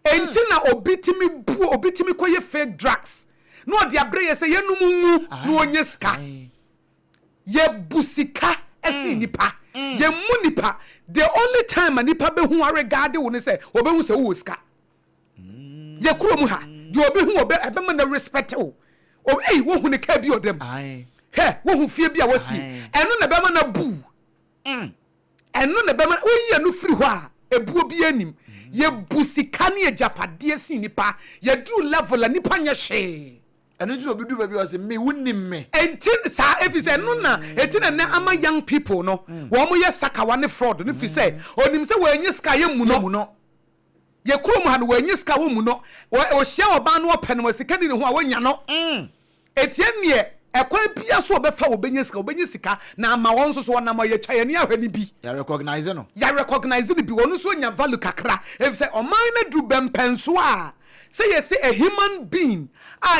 entina obitimi bu obitimi koye fake drugs no de abre ye se yenum ngu no onye ska ye busika esi nipa ye mu nipa the only time nipa be hu regard wo ne se obehu se wo ska ye kuro mu ha de obehu ebe ma na respect o wo hu ne ka bi odem he wo hu fie bi a wasi eno na be ma na bu eno na be ma wo ye no firi ho a ebuo bi anim ye busika ne japade esi nipa ye do level a nipa nya hwe eno ju obi du ba bi o se me wunnim me entin sa efise no na etin na ama young people no wo mo ye sakawa ne fraud no fi se onim se wo enye ska ye mu no ye kuro mu ha no wo enye ska wo mu no o hia oba no open mo sika ni ho a wonya no etien ne ekwa bia so obefa obenye sika na ama won so so na ma ye chaye ni ahwani bi ya recognize no bi won so nya value kakra efise o man na du bempenso a say yes a human being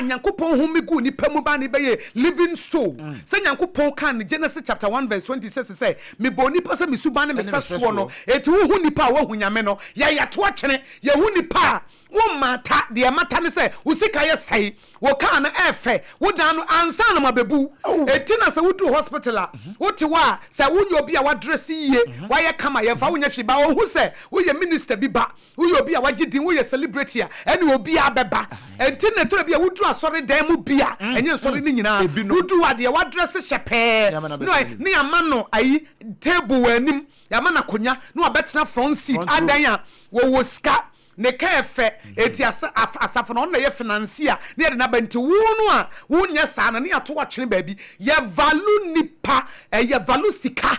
nyankopon hu migu ni pamu ba ni be ye living soul say nyankopon kan Genesis chapter 1 verse 26 say me boni pasa me suba ne me saso no eti hu nipa wo hu nyame no ya to akene ye hu nipa wo mata de mata ne say wo sika ye sai wo kan na efe wo dan no ansa na mabebu eti na say wo do hospital a wo ti wa say wo nyo bi a wa dress ye wa ye kama ye fa wo nya hwiba wo hu say wo ye minister bi ba wo ye obi a wa gidin wo ye celebrity a eni obi abeba enti na to bi a wo du asori dan mu bia enye asori ni nyina wo du wa de wa dress shepe no ni amano ayi table wanim yama na konya no abetena front seat adan a wo ska ne kaefe eti asafo no na ye financier ne ye na benti wonu a wonya sa na ne ato wa twene baabi ye value nipa ye value sika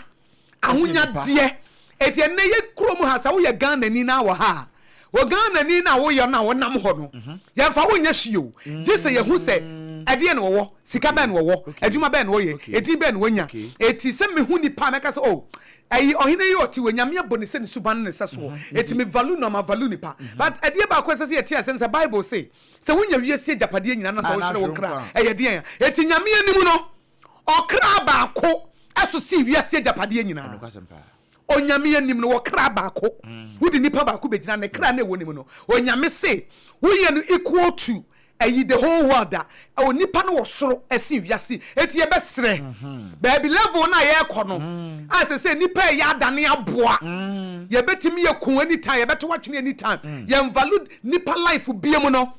ahonya de eti ne ye kromu ha sa wo ye Ghana ni na wo ha wo Ghana ni na wo ye na wo nam ho no ye fa wonya hio je se ye hu se ade ne wo sika ben wo adwuma ben wo ye edi ben wonya eti se me hu nipa meka se oh ayi ohine yi oti wenyame abone se ne suban ne seso eti me value no ma value nipa but ade ba ko se se eti ase Bible say se wonya wiase japade nyina na so wo hire wo kra de eti nyame anim no okra ba ko aso si wiase japade nyina onyame anim no wo kra ba ko wudi nipa ba ko begina ne kra na ewonim no onyame say wo ye no equal to ayi the whole world o nipa no wosoro esi wiase eti ye besre baby level na ye kɔ no asese nipa ye adane aboa ye betimi ye ko anytime ye beto watchene anytime ye value nipa life biemu no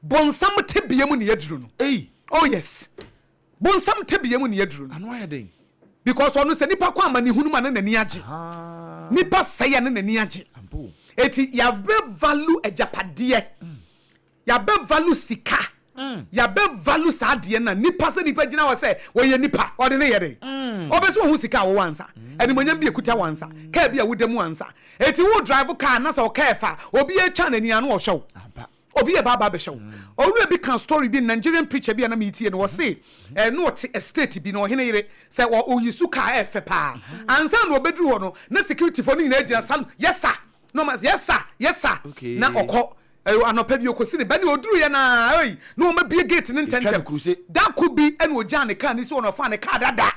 bonsam te biemu ne yeduru no oh yes bonsam te biemu ne yeduru no ano ayeden because onu se nipa kwa amani hunu ma ne nani age nipa seye ne nani age eti ya be value ejapade ya be value sika ya be value saade na nipa se nipa gina wo se wo ye nipa ode ne yede obeso wo hu sika wo wansa eni monyam bi ekuta wansa ka bi a wodam wansa eti wo drive car na se wo ka efa obi e twa na ni anu wo hyew obi e baba be hyew owi bi kan story bi Nigerian preacher bi na meetie no wo se no estate bi no Oheneyere se wo oyisu ka efe pa ansa na obedru ho no na security for ni na agina sal yes sir no mas yes sir okay. Na okọ anopa bi okosini ba ne oduru ye na oi no o ma bie gate ne ntentem that could be ene oja ne car ni so no fa ne car dada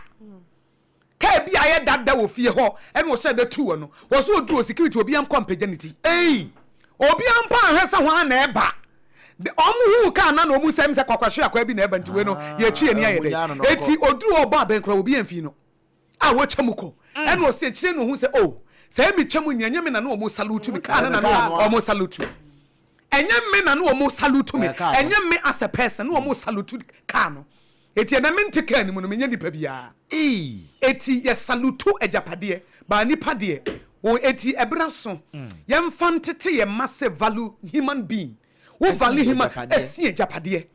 ka bi aye dada wo fie ho ene wo se da tu no wo so oduru security obi am competenity obi am pa hwesa ho na eba the omu ka na no mu sem se kwakwahwe akwa bi na eba ntiwe no ye tue ni aye de eti oduru oba abenkra obi amfi no a wo chamuko ene wo se kire no hu se oh se mi chamu nyanya me na no omu salute me ka na no omu salute enye me na no omu salute me enye me as a person no omu salute ka no eti na me ntika ni mu no me nya nipa bia eti ye salute ejapade ba nipa de o eti ebraso ye mfantete ye massive value human being wo value human esi ejapade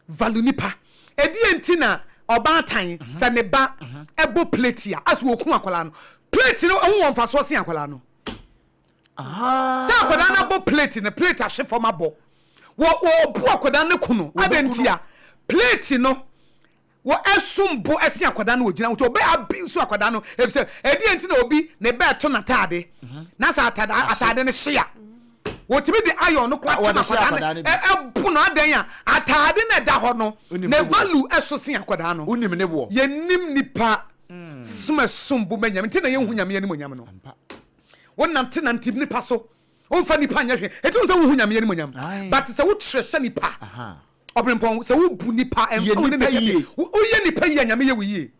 value nipa edi entina oba atan se ne ba ebo plate ya as wo ku akwala no plate no wo wonfa so se akwala no sa akwala na bo plate ne plate a hwe form abo wo bu akwala ne kuno abentia plate no wo esumbo esi akwada na ogina wo obe abi so akwada no efse edi enti na obi na be to na tade na sa atade ne hia wo tibi di iron no kwa na akwada ne ebu no adan ya atade na da ho no na value eso si akwada no unim ne bo ye nim nipa suma sumbo manyam enti na ye hu nyame ni monyam no wo nante nante nipa so wo fa nipa nya hwe eti wo se wo hu nyame ni monyam but se wo trehye nipa Obrempong se wo bu nipa emfo ne meche oye nipa yi anyame ye wiye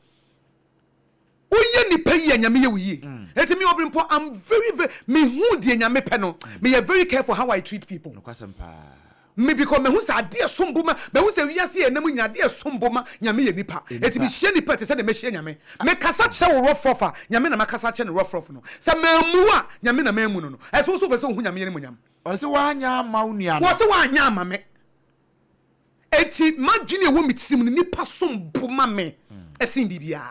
oye nipa yi anyame ye wiye eti me Obrempong I'm very me hu de anyame pe no me ye very careful how I treat people me because me hu sa de somboma me hu se wiase ye nam nya de somboma nyame ye nipa eti me hie nipa te se de me hie nyame me kasa che wo rofofa nyame na makasa che ne rofof no se mamu a nyame na mamu no eso so be se hu nyame ye ni monyam o se wa anya ma unia wo se wa anya ma me eti magine wo mitisim ni nipa sombo ma me esin bibia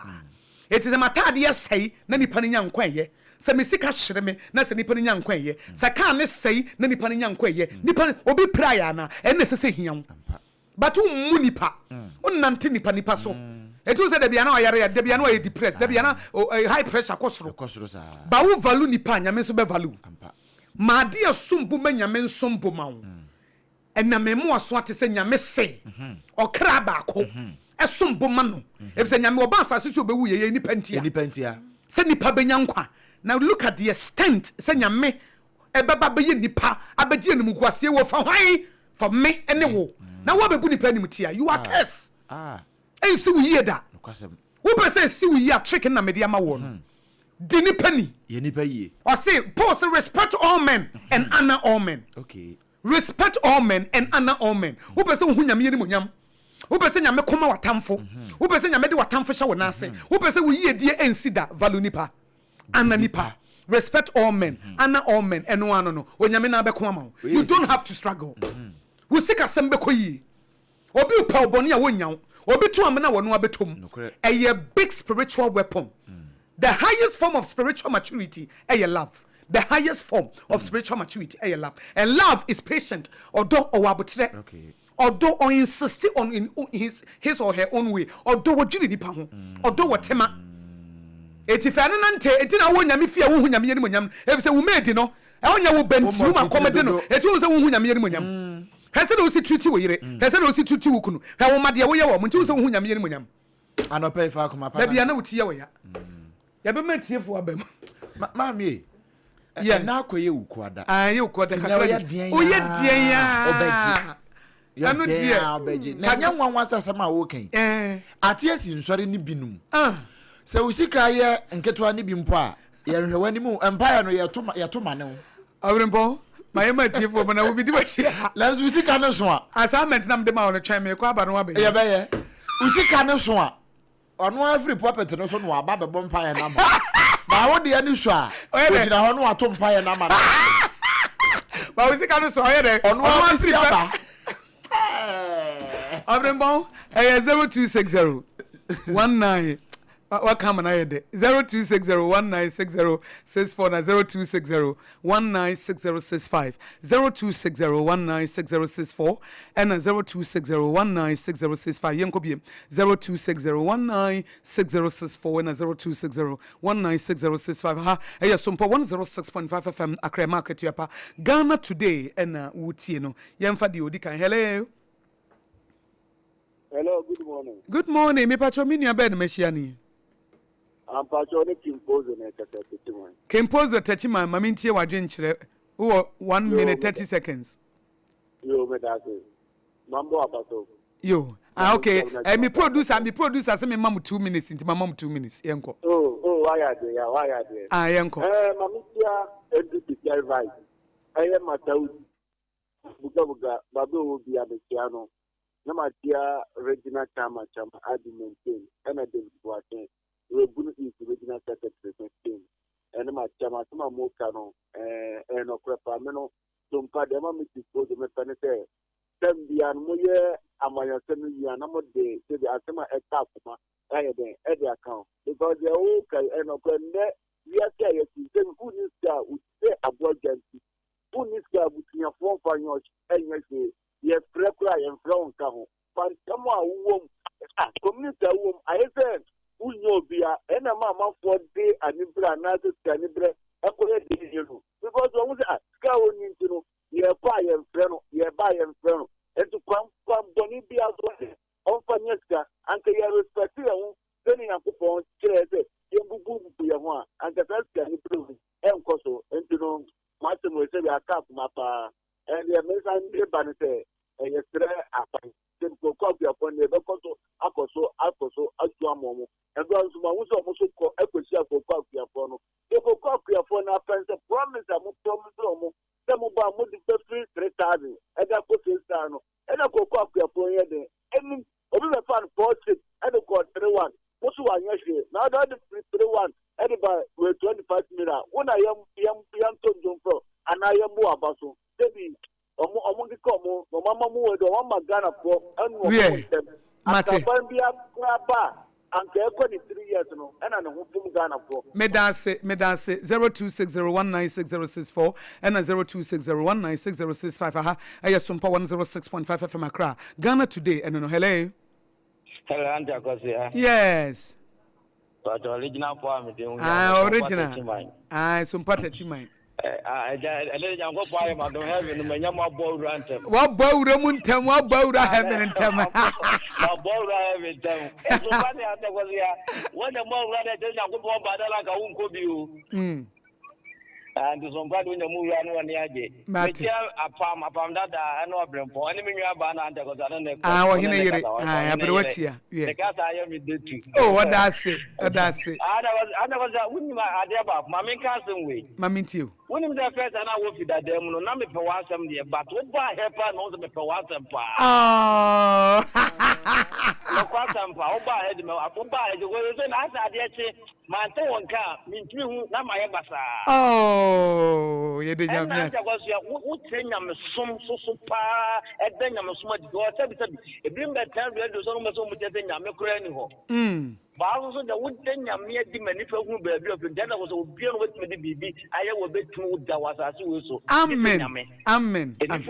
eti se matade ye sei na nipa nya nkwanye se mesika hyere me na se nipa nya nkwanye se ka ne sei na nipa nya nkwanye nipa obi prayer na ene se hiam but mu nipa onnante nipa so eti se de bia na oyare ya de bia na oye depressed de bia na high pressure kosoro sa ba wo value nipa nyame so be value ma de asumbo ma nyame nsombo ma wo ena memu aso ate se nyame se okra ba ko esombo ma no if se nyame oba asase so obewu ye nipa ntia se nipa benya nkwa now look at the extent se nyame ebeba be ye nipa abeje enum kwase wo fa hwan for me ene wo na wo bebu nipa nim tia you are curse ensi wo ye da wo be se si wo ye a trick na media ma wo no di nipa ni ye nipa ye o say Paul say respect all men and honor all men okay respect all men and honor all men. Who person who nyame ni monyam? Who person nyame koma watamfo? Who person nyame de watamfo sha wona ase? Who person wo yie die ensida value nipa? Honor nipa. Respect all men, honor all men. Eno ano no. Onyame na be koma ma. You don't have to struggle. Wo sika sembe koyi. Obi upa oboni a wonyaw. Obi to amna wono abetom. A big spiritual weapon. The highest form of spiritual maturity is love. The highest form of spiritual maturity is love. And love is patient. Although although or insist on in his or her own way. Although what you need although what tema. Etifano nante etina wo nyame fia wo hu nyame yeni monyam. If say wo made no, e wonya wo benti wo makomede no. Eti wo say wo hu nyame yeni monyam. Hese na wo si treaty wo yire. Hese na wo si treaty wo kunu. He wo made wo ye wo. Nti wo say wo hu nyame yeni monyam. Anope fa akoma pa. Da bia na wo tie wo ya. Ya be matiefo abam. Mami yeah, na akoye ukuada. Ye ukuada kakra. Oye dien ya. Obeji. Anu die. Obeji. Na nya nwanwa sasama wo kan. Ate asi nsori ni binum. Se usika ye nketwa ni bimpo a ye hwe wani mu empire no ye to mane wo. Obrempong my matiefo na wo bidi bachi. La usika no so a. Assignment na mde ma wo twan me kwa aba no abe. Ye be ye. Usika no so a. Ono afri puppet no so no aba be bompa ye na ma. Ba wo de ani so a. Oye na ho no ato mpa ye na ma. Ba usika no so oye de. Ono afri aba. Obrempong 0260 19 What come on? I had 0260196064 na 0260196065 0260196064 and 0260196065 yenko bi 0260196064 and 0260196065 ha eya Sompa 106.5 FM Accra market yapa Ghana today and wutie no yemfa di odi kan hello. Hello, good morning. Good morning. Me pacho mi nua bed meshiani. I'm pacho ne Kimpozo ne kata Techiman. Kimpozo Techiman mami ntie wadwen kire. Wo 1 minute 30 seconds. Yo me da se. Mambo apato. Yo. Okay. Me producer say me mam 2 minutes into my mom 2 minutes. Yenko. Oh, why are they? Yenko. Mami tia edit right. Aye matau. Buga babu obi abekiano. Na matia regional chama adi maintain and a David Boateng we bunu is regional secretary maintain and ma chama sama mo kano and okrepa meno Sompa de ma mi dispose me penete tembian mo ye amaya senu ya na mo de the asema eka kuma aye den e de account because the o kai and okwende we are say you say who needs to say Aboagye who needs to butia for fanyo enye ye prekura ye mfra nka ho pantamo a wom community wom ayese unyo bia ena mama for day anibra na to anibra ekore de yelo because won say ska woni ntino ye kwa ye mfra no ye ba ye mfra no etu kwam boni bia so on fanyeska anke ye respect ye ho deni yakopon kire se ye bubu ye ho a anke ska ni pro enkoso ntino matemo se bia kap mapa and ye mensan de banete yesterday after the copy upon the Akosua asuamomo and those who are also called Akosua for copy upon the copy upon our friends a promise and promise them about free 3,000 and that put his down and a copy upon ye and over fun portrait and the court 3-1 what's one yesterday now the 3-1 anybody with 25 minutes when I am young to jump pro and I am more about so omo di komo no mama mu we do wan magana for anu mate bia ba anke ekọ ni 3 years no na ne ho fum Ghana for medase 0260196064 and 0260196065 aha eya Sompa 106.5 FM Accra Ghana today and no hello Auntie Akosua. Yes But original poem original Sompa Techiman I don't have in my yama ball rantem. What bowra muntem, what bowra heaven and tem. My ball raven them. When the more rather than I go by the like I won't go you. And to some part when you move around 1 year. Matthew, a palm that I know Obrempong Oheneyere. Oheneyere. Aboagye. The cat I am with the two. Oh, what does it? What does it? I was winning my idea about my main cousin way. Mammy, too. When the first and I work with that them, no, not me for once, but what by help and also me for once and pa. Oh, no, quite some power by head, I buy the way I said, my phone car means you, not my bazaar. Oh, you did not miss. What thing I'm so far, and then I'm a smart daughter. If you bring that time, there's almost so much as I'm a cranny hole. But also the wood thing I'm near the manufacturing baby of the then I was a beer with me the baby. I will be too that was as so. Amen. Amen. Amen. Because I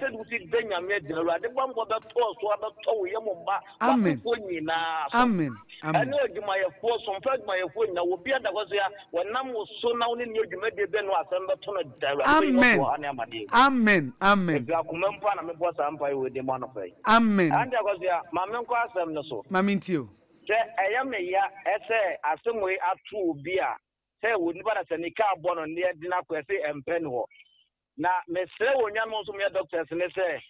would see Benjamin, the one was the post, what the toe, Yamma. Amen. Amen. I know you might have forced some fact my phone. I will be at the was here when I'm so now in your Jumedi Ben was under Tona. Amen. Amen. Amen. If you are Kumampan, I'm a boss umpire with the monopay. Amen. And there was here, Mamma Quasam no so. Mammy, you. I am a ya, essay, as some way up to beer. Say, would never send a car born on near dinner, and penho. Now, Miss Leon, also my doctors, and they say,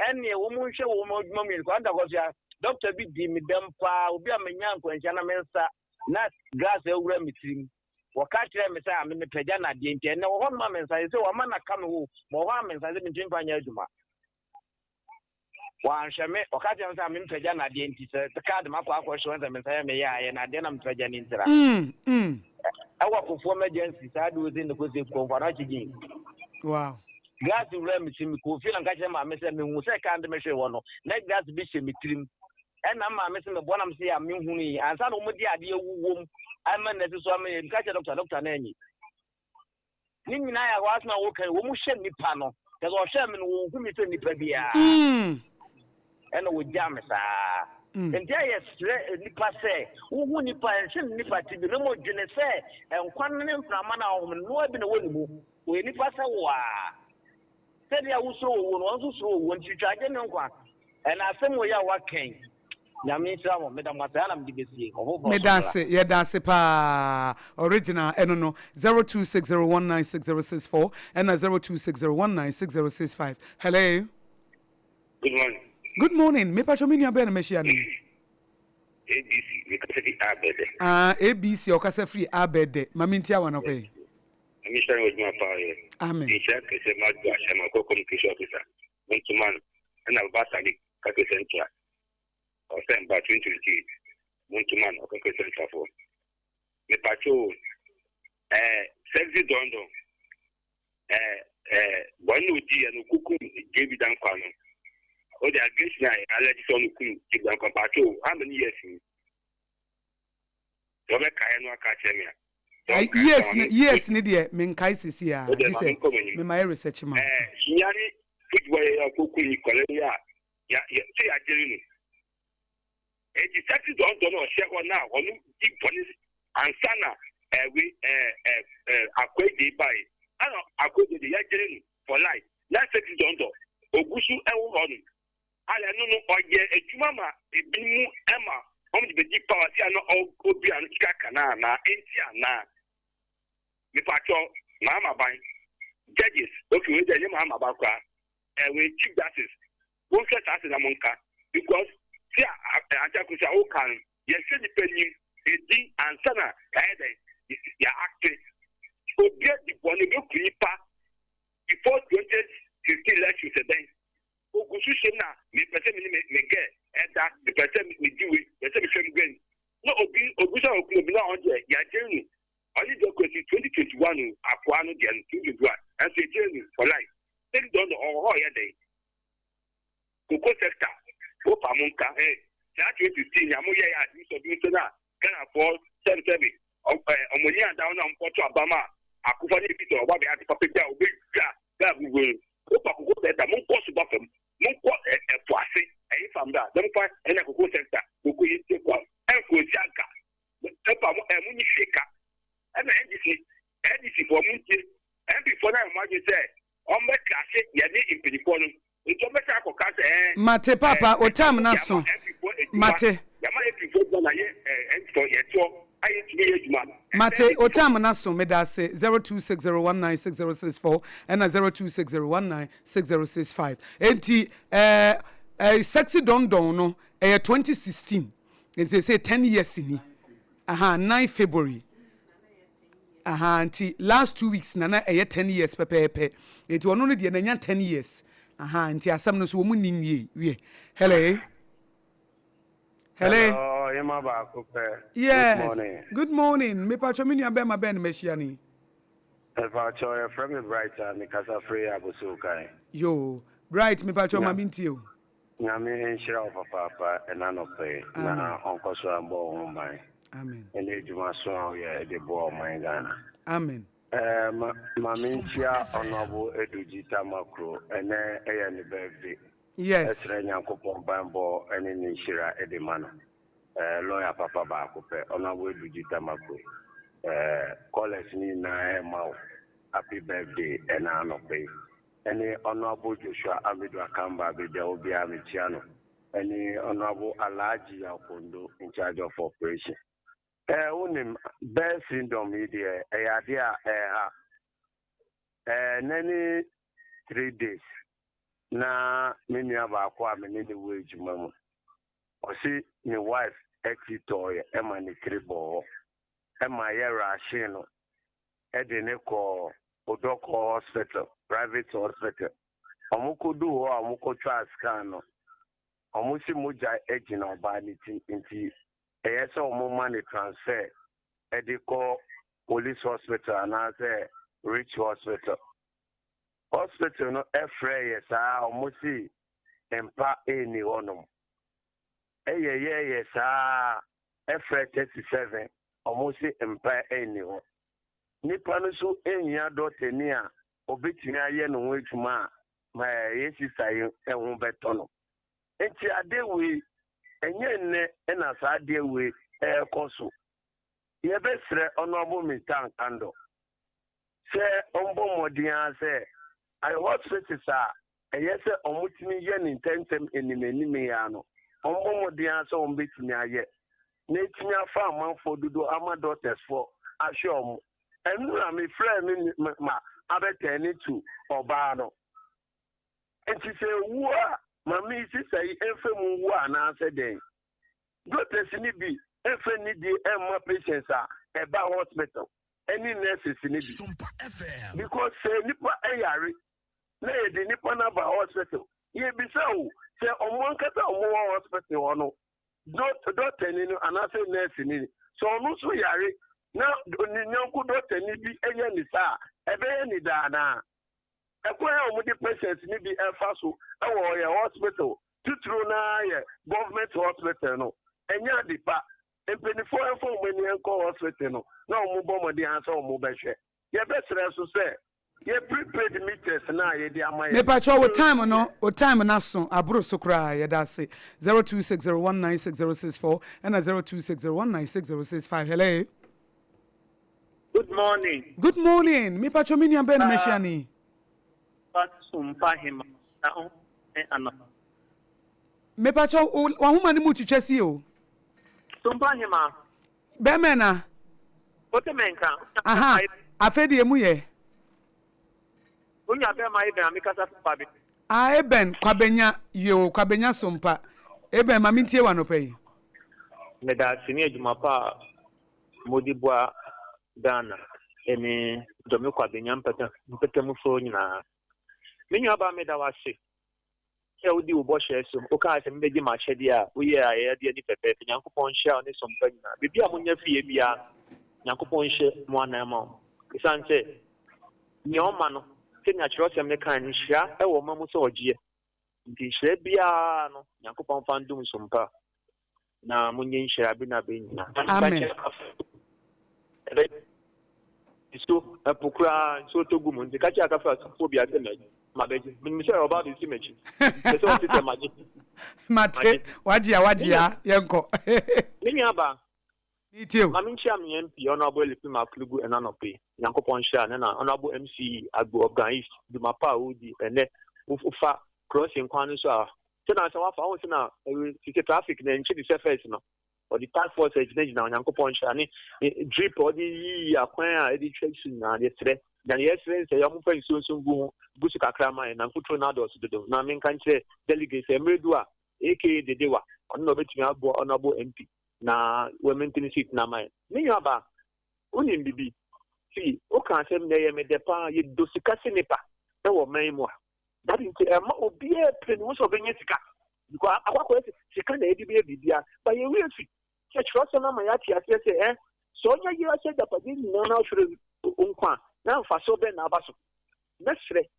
any woman show woman, and was here. Doctor B. me them pa, be a man, Quenchana Mensa, not grass over me. Wakati mesa amene pejana die nti na wo ma mensa se wo ma na kam wo mo ho mensa se ntin panya aduma wa nhweme wakati mesa amene pejana die nti se card makwa akwohwe nsa mensa ya me ya na de na mpeja ni ntira awa kofo emergency sa do within the cause ko fara chigi wow gas ura mi timi ko fi na nka che ma me se me hu se ka ande me hwe wo no na gas bi she mi trim and I'm missing the one I'm saying, I'm Muni, and some of the idea womb. I'm a necessary catch a doctor Nanny. Nini and I was now okay, who shed me panel. There was Sherman who meet in the Prebia. And with Jamesa. And there is Nipa say, who Nipa and Nipa to be no more Genesis, and one name from Mana woman who have been a window. We Nipa say, said I was so when you tried to know one. And I said, we are working. Medase, yeah, that's pa original. I don't know 0260196064 and 0260196065. Hello. Good morning. Good morning. Me pacho mini abena meshiani. ABC, we can say Abede. ABC okase free Abede. Mamintia wana kwe. Mr. Ojma Power. Amen. Ishak is a mad dash and a communication officer. One to man and a battery Central. Or sent by 2028. One to man or Central for. The patrol, sexy dondo. One would be and Kukum gave it down. Oh, the against I let it on Kukum give down patrol. How many years? Yes, Nidia, Menkaisi here. Me my research man. Sinyari football ya Kukum Korea. Yeah, say I tell you. A detective don't know share one now. One deep police and Sana we acquainted by. I know acquainted the Yajirin for life. That's it don't know. Ogusu Ewan. I don't know or yet a Jumama, a Bimu Emma, on the deep power, all Obi and Kakana, Entiana. The patrol, Mama by judges, okay, with the Mama Bakra, and with chief justice, won't set us in a monka because. Yeah, Antakusa Okan, yes, depending, and Sana, ya acting. So get the one of your creeper before 2015 elections today. Ogusushina, the person may get, and that the person will do it, the same again. No, Ogusa Okubina on the Yajani. Only the 2021, Aquano, and 2021, and the journey for life. Then don't know all your day. Coco sector. Opa Munka, that 2015, Yamuya, this of Yusana, can afford 7 Omonia down on Port Obama, Akufani Peter, or Bobby at the Papita, that we will. Opa go that the Munko Subafum, Munko a Poisse, and from that, don't find any Coco sector, who could take one, and for Janka, Opa Munishaka, and NDC for Munki, and before I imagine say, on the class, Yadi in Piniponum. Mate papa otam naso mate otam naso medase 0260196064 and 0260196065 enti sexy don no 2016 and say 10 years ni 9 February anti last 2 weeks na 10 years pepepe enti ono no de na 10 years nti asam no so wo munim ye wie hello yema ba ko pe yes good morning me pacho me nua be ma ben machia ni e pacho e from brighter me kasa free aboso kai yo bright me pacho ma binti o na me enshira o papa e na no pe na onko so ambo ho man amen ene juma so ye de bo man Ghana amen Mamintia honorable Edujita Macro and a birthday. Yes, Yankopon Bambo and in Shira Edemano. Lawyer Papa Bacope, honorable Edujita Macro. Call us Nina Mouth. Happy birthday and honor pay. Any honorable Joshua Amidwa Kamba Bidel Biamichiano. Any honorable Alaji Apondo in charge of operation. Unim Bear syndrome media idea nany 3 days na many about many wage mama or see my wife toy Emma ni tribo Emma yera shino Edeneko Odoko hospital private hospital Omuko do or Omuko try scan Omusi Muja egin or banity into yes, money transfer. Edico police hospital and I say rich hospital. Hospital no F-ray yes, I almost see empa any one. yes, F 37, almost empire any one. Nippanisu, any daughter near, Obitina yen on which ma, my yes, I won't bet on. And a day we, and yen, and as I deal with air consul. Ye best honorable Mr. Kando. Say, Ombomodia, say, I was sir, and yes, Omutimi yen intentum in the Menimiano. Ombomodia, so on Bitmia yet. Nature farm for do our daughters for Ashom. And I'm a friend in my Abetani to Obano. And she said, what? Mammy, she say, infam one answer day. Daughters in it be, infam need the more patients are about hospital. Any nurses in it. Sompa FM. Because say, Nippa Ayari, lay the Nippon about hospital. Ye be so, say, on one cat or more hospital or no. Don't tell you, and I say nursing. So, no, so Yari. Now, Nyanku daughter need be any sir, a very dana. A queer with the patients need be a fasu, or a hospital, to true government hospital, no, and Yadipa, and 24 when you call hospital, no more the answer or mobile share. Your best to say, you prepared meters now, me pacho what time or no, what time and us soon, Abro Sukra, that's it 0260196064 and 0260196065. Hello. Good morning. Good morning. Me pacho mini ben meshani. Sompa him. Me pacho wa huma ni mu chichesi o. Sompa him. Be mena. What menka? Aha. Afedi emu ye. Unya be ma ibe amikasa pabi. Ah eben kwabenya yo kwabenya sompa. Eben ma mintie wa no pay. Me da sini ejuma pa modibwa Dana, any Domico Benyam Petamuso, many about me that was sick. How do you wash it? Okay, and maybe my shedia, we are a dear Pepe, Yankupon share on this on Maybe I'm your Fia, Yankupon share one amount. The son said, Your man, can I trust him the kind share? A woman was so dear. The Shebiano, Yankupon found doom sompa. Now, Munyan share been a bin. Amen. So a pukra so to gum the catch a first phobia my baby. Minister about this image. Mate, wajia, yanko. Minyaba. Me too. Mamincham MP, honorable Pima Klugu and Anope, Yanko Ponsha, and honorable MC Aboagye, the Mapa Udi, and then Ufa crossing Kwanusa. So now, so I found now, traffic, then check the surface now. Or the task force education now, Yanko Ponsha, and drip or the acquire education yesterday. Then yesterday, a young friend soon go Busuka Krama and Ankuto Nados to do. Now, I mean, can say delegates, a Medua, aka the Dewa, honorable MP. Na women seat na mai me yaba unim bibi see o kan sem na ye me depa ye do sika sinipa e wo man mu that is ma obi e pre no so benye sika because akwakọ sika na edi bibia but ye we fi church so na ma ya ti ase se so nya ye ase da padi na na hwere nkwa na fa so be na abaso mesre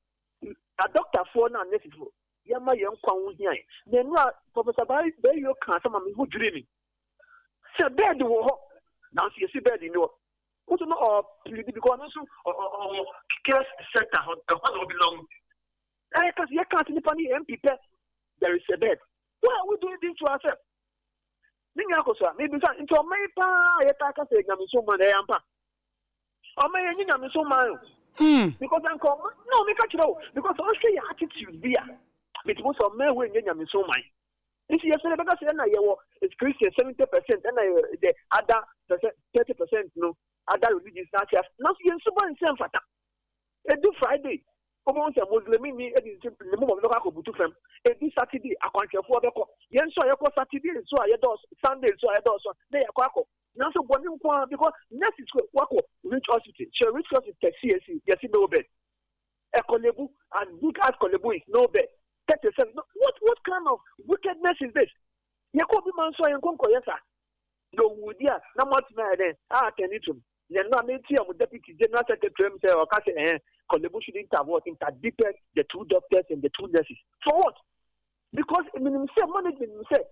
a doctor for na necessary ye ma ye nkwa wo hian na nu professor Bai you kan sama me hu dwire ni say bed wo now see bed in no what no because also care center how belong because you can't any MP there is a bed why are we doing this to ourselves ninga Akosua maybe into my pa yeta ka say nyame so man e ampa o me yin nyame so man because anko no me ka kiro because o say your attitude be it was o me we nyame so man. If you say because it's Christian 70% and the other 30% no other religions not here. Now you super in same fata. It do Friday. Come on, Muslim me it is the moment of local butu fam. It is Saturday I can't afford the yen so I Saturday so I do Sunday so I do so they are now so because next is wako rich hospital. She rich hospital CSC yes no bed. Ekolebu as big as Kolebu is no bed. 37. What kind of wickedness is this? Yakobi Manso and Conco, yes, sir. No, would ya, no much then. Can it to then not make him with deputy general secretary or Cassie Kolebu shouldn't have what interdicted the two doctors and the two nurses. For what? Because I mean, say management say,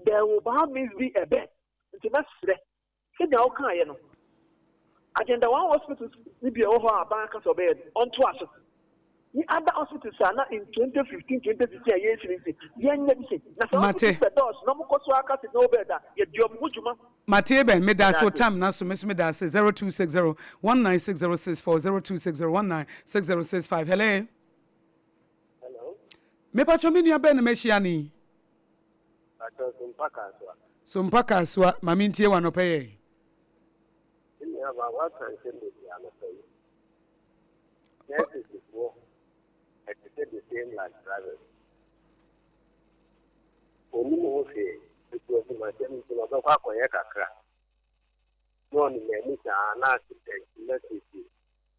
there will always be a bed. It's a mess. Say the okay, you know. Agenda one hospital maybe over a bank of bed on to us. The other hospitals are not in 2015, 2016 years. Mate. Mate Ben, me da so time na so me da say 0260 19606 0260 19606 Hello. Hello. Me pa cho me nua Ben me hia ni. Sompa Akosua, mami ntie wa no peye. Yeah, but what can say the piano play? Yes, it's before. I said the same like drivers. Only more say, it was in my same to a crack. No one in any not to take message.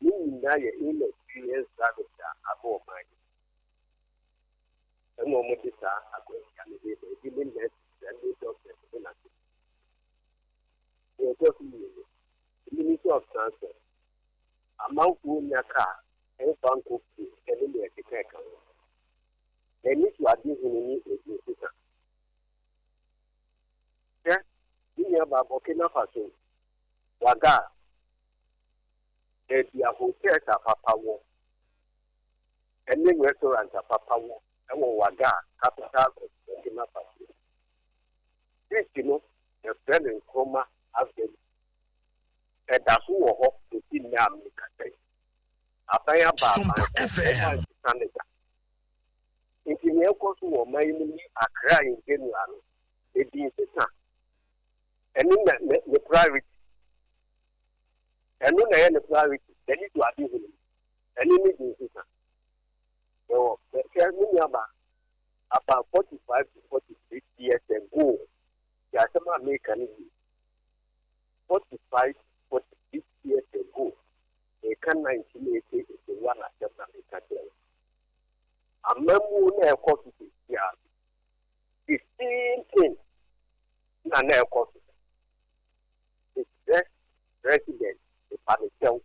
You know, your email 3 years drivers are above mine. The moment is a question, giving that and they talk to the Ministry of Transport. Among whom your car and bank of the enemy at the crack. They need to admit in the system. Yeah, you have a Burkina Faso, Waga, and the hotels are Papa, and then restaurants are Papa, and Waga, capital of Burkina Faso. This, you know, the friend in coma has been. And that's who are up to see now. Sompa FM. If you know, because we are mainly a crying general, it is and in the private, and in the private, they need to admit him. And in the system. So, the Kermini about 45 to 46 years ago, there are some American 45 46 years ago, they can 1980 is the one at the a member of course is the same thing. And of course, it's the resident, the Panisel,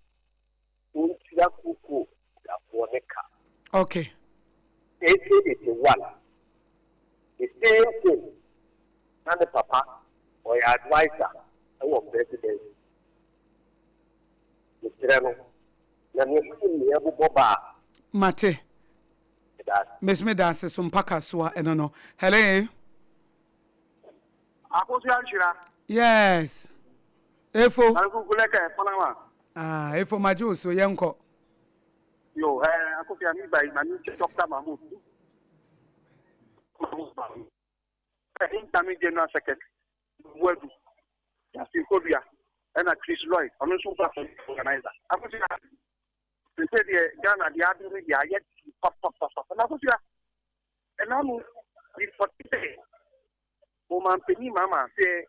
who Kuku, the car. Okay. 81. The same thing. And the papa or your advisor, our president. Mate. Miss Medas is Sompa Akosua and no. Hello. Yes. Efo. Efo Maju so yanko. Yo, Akosua mi by my Dr. Mahmoud. Incoming General Secretary. Word. Just in Korea. And a Chris Lloyd, I'm also a organizer. I was they said Ghana, the other day, I yet pop. And I was and I'm with 40 days. Woman Penny Mama say,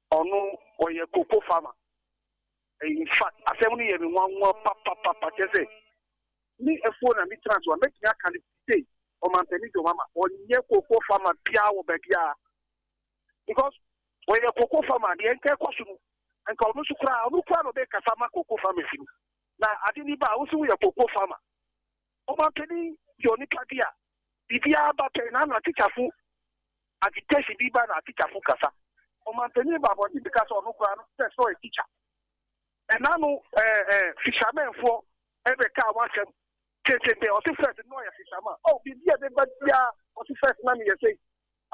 oh no, or your cocoa farmer. In fact, I say only one more papa, say, me a phone and me transfer, make me a candidate. Woman Penny to Mama, or your cocoa farmer, Pia or Begia. Because when your cocoa farmer, the entire costume. And call no crowd, no crowd of the Kasama cocoa farmer. Now, I didn't buy also a cocoa farmer. Oma Penny, Johnny Katia, Bibia Batenana, teacher food, agitation Biba, and teacher food Kasa. Oma Penny Baba, because of no crowd, that's not a teacher. And now, fishermen for every car once a day, or the first annoy a fisherman. Oh, Bibia, the Badia, or the first man you say.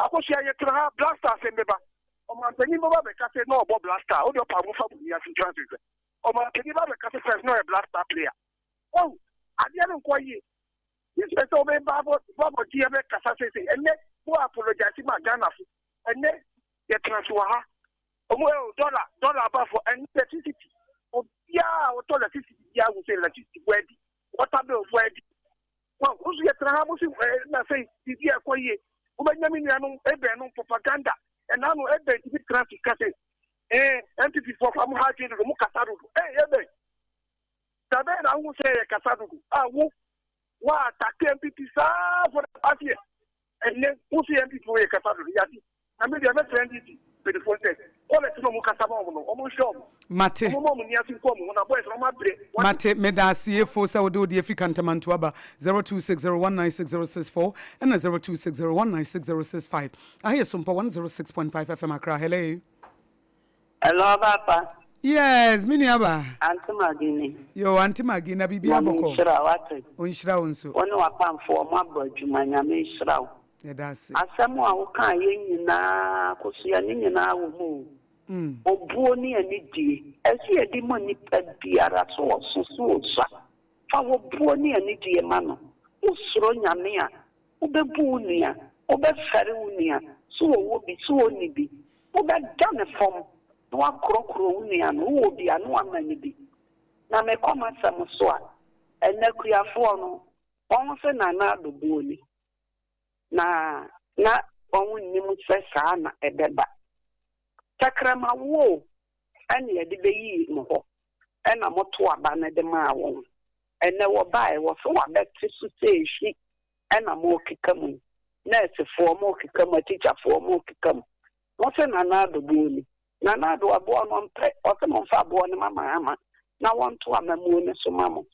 I was here to have blasters in the back. Penny Baba Case no Bob Blaster, all your power for the transit. Penny Baba Case no a blaster player. Oh, I didn't quite you. This is over Bob Giabe Casase, and then who apologize to my Ghana, and then the transfer. Well, dollar above for electricity. Oh, yeah, what electricity? Yeah, we say electricity. What are the wedding? Well, who's your travel? Say, the dear Koye, who made me no propaganda. And now I'm going to be transferred. MPP for Famu Haji to Mukataru. Hey, Taben, I will say Casadu. I will attack MPP for the party. And then who see MPP for a Casadu? I mean, the other friend is the phone says, Mate. Mate medasi for Saudi the African Tamantuaba 0260196064 and 0260196065. I hear Sompa 106.5 FM Accra. Hello. Hello, Papa. Yes, Miniaba. Auntie Magini. Yo, Auntie Magina Bibi Aboko. Unshra unso. One wa pam for my budget, my shroud. Yeah, that's it. Asamu auka yin na kusiani na umu. Obuoni anidi. Esi edi money biara so sa. Fa obuoni anidi emano. Usro nyamea. Ubebu unia. Ubefere unia. So obi so onibi. Ube dane form. No krokro unia no obi anu amani bi. Na me koma samuso a. Enekuafo no. Won se na adobuoni. Na onwu nimu se saa na ebeba takrama wo ene ye de beyi no ho ena moto aba na de ma wo ene wo bae wo so wa beti su se hwi ena mo kikamu nurse fo mo kikamu teacher fo mo kikamu wo se na adobo ni na ado abo no mpe o se mo fa abo ni mama ama na won to amamu ni so mamo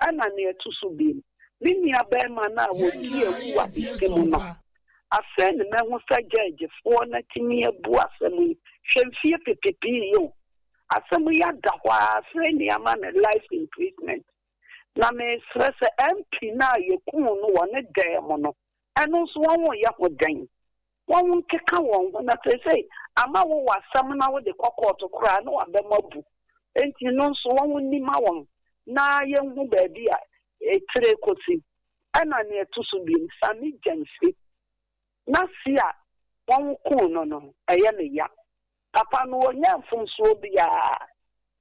ena ne etusu bi Nini abema na wodi ewu wa dikemu no. Asen me hu sa judge fo na timi ebu asemu. Hwemfie pepepe yo. Asemu ya dahwa asen ni ama na life improvement. Na me stress MP na yekun no wona demo no. Eno so won ya hodan. Won keka won na say ama wo wasam na wo de kokoto kra na wa be mabu. Enti no so won ni ma won. Na ye hu ba bia etre kosi ana ne etusu bi sami jensi na sia won ko no eye ne ya papa no onya mfumso bia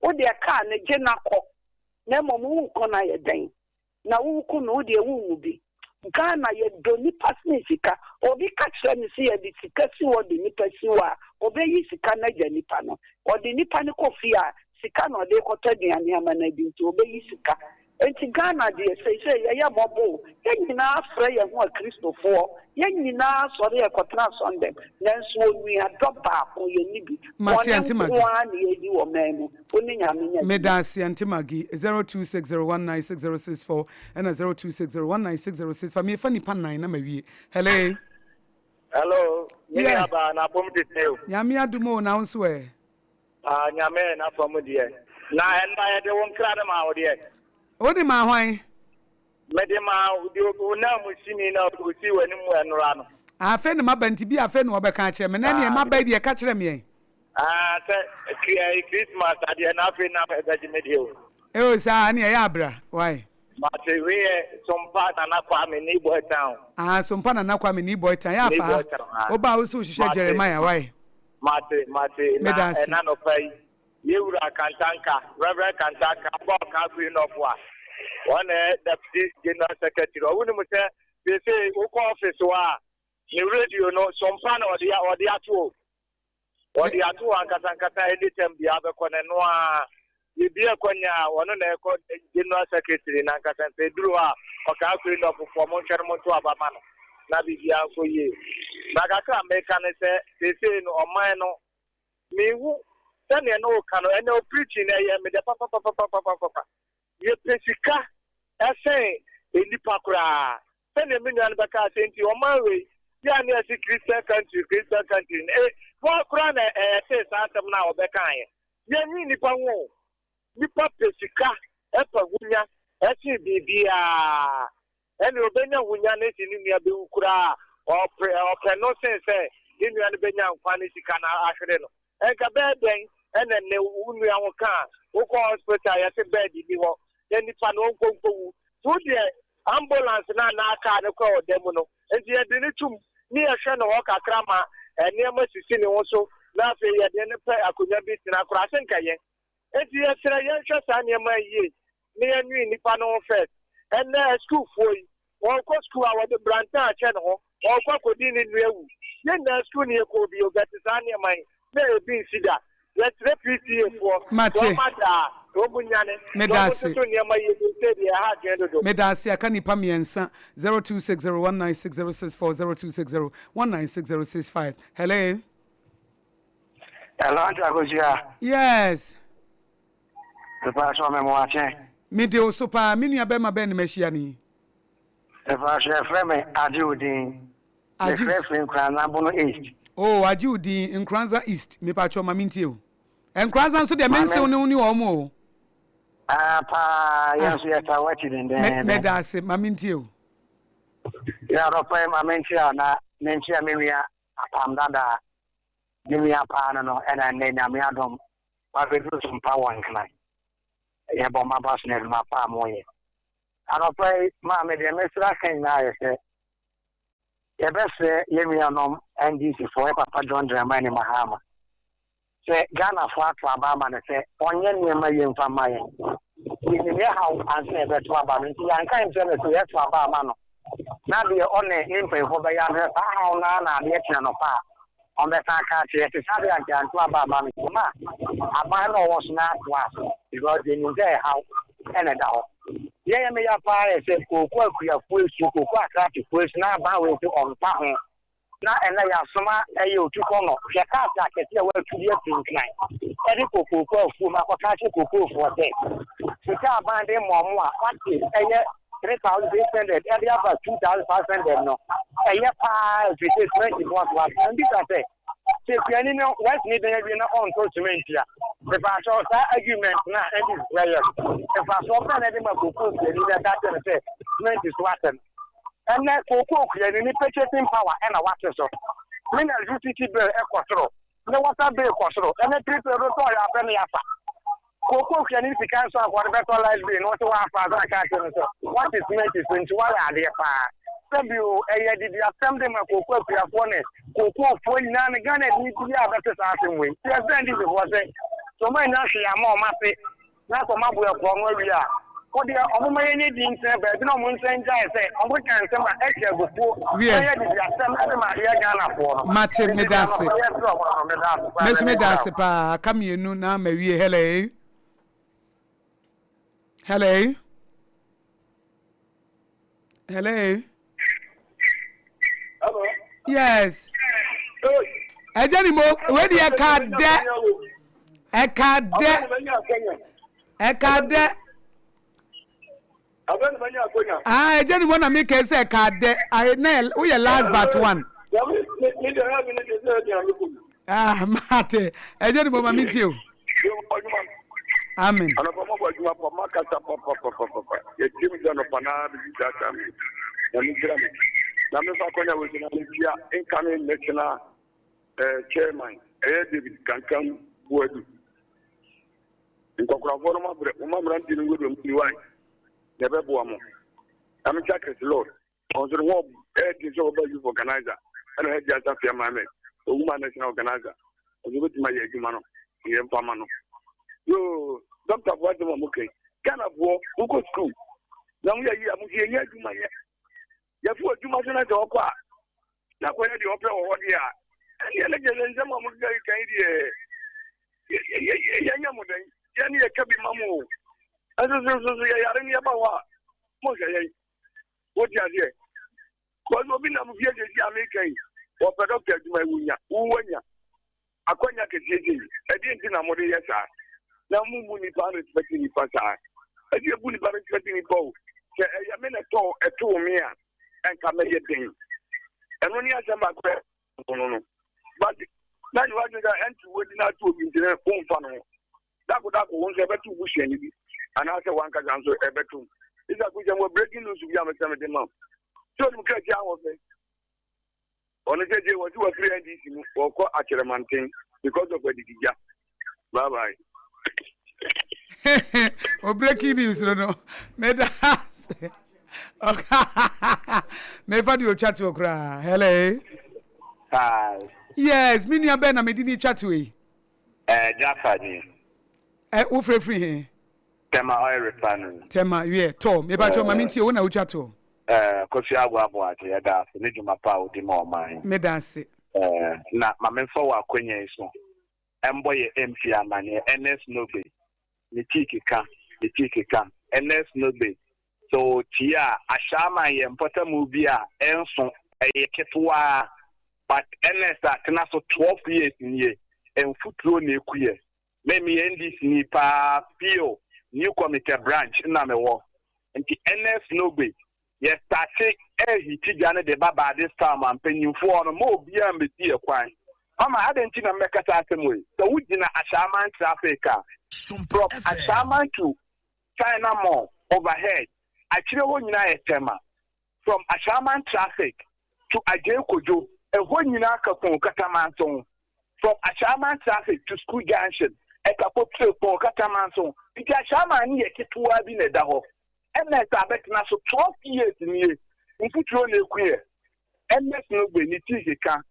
wo de ka ne je na ko na momu ko na ye den na wo ko no de wu bi Ghana ye doni pasni sika obi ka kire ni si ye di sika si wo de ni pasi wa obe yi sika na je nipa no o de nipa ni kofi a sika no de ko to de ani ama na bi nti obe yi sika enti Ghana de say ya bobo yenyina afre ye ho Christopher yenyina sori e kotna Sunday nanso onu adoba ko ye nibi Mati Antimagi one ye di wo memu oni nyame nya Medasi Antimagi 0260196064 and 0260196065 for me funny pan 9 na mawie hello yeah ba na bom de teu nyame adumo na unso e nyame na fam de na enda ye de won kra na ma wo de Odi ma hwan? Mede ma udi na musimi na osi wani mu enura no. Afe ne mabanti bi afe ne obeka a kire me na ne maba de ka kire me. Christmas ade na afe na egaji medio. O sa ne ya abra. Why? Mate we Sompa na kwa me ni boy town. Sompa na kwa me ni boy town ya fa. Oba wo so hihye Jeremiah why? Mate na no pai. Yewura Kantanka, Reverend Kantanka, Boka Queen of War. One deputy general secretary. I wouldn't say they say office wa the radio no Sompa or the atu. Or the atu and Katankata anytime the other corner noa. You be a konya, one on general secretary and Katan Pedroa or Queen of Formation to Abamano. Nabia for ye. Nagaka Mekan say they say no mine me who. Then you know, can no preaching me the papa. You pesika, I say, in the pakura. Then a million baka sent you on my way. Yeah, near Christian country. Eh, what crown says answer now, Bekai. Yeah, me nipawo. Nipa pesika, Epa Wunya, SBBA. And Robena Wunya is in India Bukura or no sense, in the Albania Panisicana Asheno. And Gabedeng. And then they wouldn't be our car. Who calls hospital at a bed in the walk. Then if I don't go to the ambulance and I can't call them. And the other two near Shannon Walker Krama and near Mississippi also. Laughing at the end of I could not be in a crossing Kaye. And the Australian shot near my year. Near me in the panel first. And there's school for you. Or school our the Branta channel or Cocodine in Rew. Then there's school near Kobe or Gatisania my very big cedar. Let's repeat for Mate. Medasi. Medasi akani pa miensa 0260196064 0260196065. Hello. Hello, Akosua. Yes. The pastor me watching. Me de osopa me nua be ma be ne machia ni. The pastor friend me Ajiudin. The friend Nkranza Bono East. Oh, Ajiudin Nkranza East. Me pa cho ma mintie o. Nkranza nso de mense oni o mo. Pa yes yeta watching in there. Me da se ma mintie o. Ya ro pa ma mentia na mentia me wia apam dada. Me apa no ena ne na me adom. Pa be do Sompa 105. Ya bo ma bas ne ma pa moye. Ano play ma me de mesra kan na ye ye bese ye mi anom NDC for Papa John Dramani Mahama. Say Ghana for Abama na say onye ne ma ye mfa ma ye. Ni ne how answer be to Abama nti yan kan se so ye to Abama no. Na de one impe ho be ya na how na de tia no pa. On the ka che te sabe an to Abama mi ma. Abama no was na to because they knew how and that. Yeah, me ya pa say kokwa kuya fuesu kokwa akrati fuesu na ba we to on pa ho na ena ya soma eye otuko no hwe ka sa kete wa tudi atinkan edi kokwa fu ma kwa ka che kokwa fu ode sika ba de momo a kwati eye 3,800 edi aba 2,500 no eye pa replacement is what and this say piani no what's needed na on to cement ya the pastor argument na and is prayer the pastor na dey ma kokwa ni that say cement is what and na kokwa ni purchasing power and what so when electricity bill e kwotro the water bill kwotro and the triple to ya pe na yafa kokwa ni sika so akwa better life bill no to wa fa za ka so what is cement is 21 ade pa Sabio, a did you assemble my cocoa for cocoa for none again and need to be a better starting way. Yes, then this was it. So my nation are more mappy, not for my boy from where we are. What the other may need in but no one saying, I say, I'm going to send my extra before we are Ghana for Martin Medasi. Miss Medasi, come here, no, now, maybe hello. Hello. Hello. Yes. Ejenimo, where the Ekade. Ejenimo na make say Ekade. I know we last but one. Mate. Ejenimo ma meet you. Amen. Na me fa konya we na Libya incoming national chairman David Kankan Buadu. Nkokora fo no mabre o mamra ntini ngodo mpiwan. Ne bebo amo. Am Jacques Lord. On the web this over you organizer. And head just after mame. O woman national organizer. O go to my yejuma no. Ye mfama no. Yo, Dr. Buadu mo okay. Ghana bo uko school. Na mu yi amuye ye aduma ye. Ya fu aduma so na de okwa na kwa de opre wo de a ene le je nzema mu ga kan die ya nya mu den ya ni e kabi mamu azu ya re ni ba wa mo ga ye wo di ade ko no bi na mu fie je si american wo pe doctor aduma wunya akonya ke jeje e di nti na mo de yesa na mu ni pa respect ni pa sa e di bu ni pa respect ni po ke ya me na to e to me a and come here thing. And when you are some no. But now you are going to enter with not to be in the phone funnel. That would have one ever to bush and answer one can answer ever to. Is that we are breaking news to be a 70 month. So you catch our face. On the day was you were 3 NDC or call Acheramantin because of the Dija. Bye bye. Or breaking news, no. Okay. Never do chat to okra. Hello. Hi. Yes, me nua ben na me di ni chat we. Jafadi. Wo free here. Tema oil refinery. Tema, yeah, Tom. Me ba cho ma minti wo na wo chat to. Akosua Aboagye ya da se ne dwuma pa odi ma o man. Me danse. Na ma me fo wa kwanya iso. Embo ye MP amane NS Nobe. Ni tikika. NS Nobe. So tia ashama ye mpota mubia enso eye ketwa but NS atena so 12 years in ye emfuturo na ekuye me NDC ni pa PO new committee branch na me wo nti NS no gbe ye start hiti jane de baba this time and penyimfo no mo bia mbeti ekwan mama adenti na mmekata asemwe so wugina ashaman traffic from ashaman to China Mall overhead akire wo nyina etema from ashaman traffic to Ajekojo ho nyina akakon katamanson from ashaman traffic to school junction ekapotre pon katamanson nti ashaman ni yeketuwa bi ne da ho ena tabet na so 12 years ni mfuturo na ekuye ns no gbe ni tikika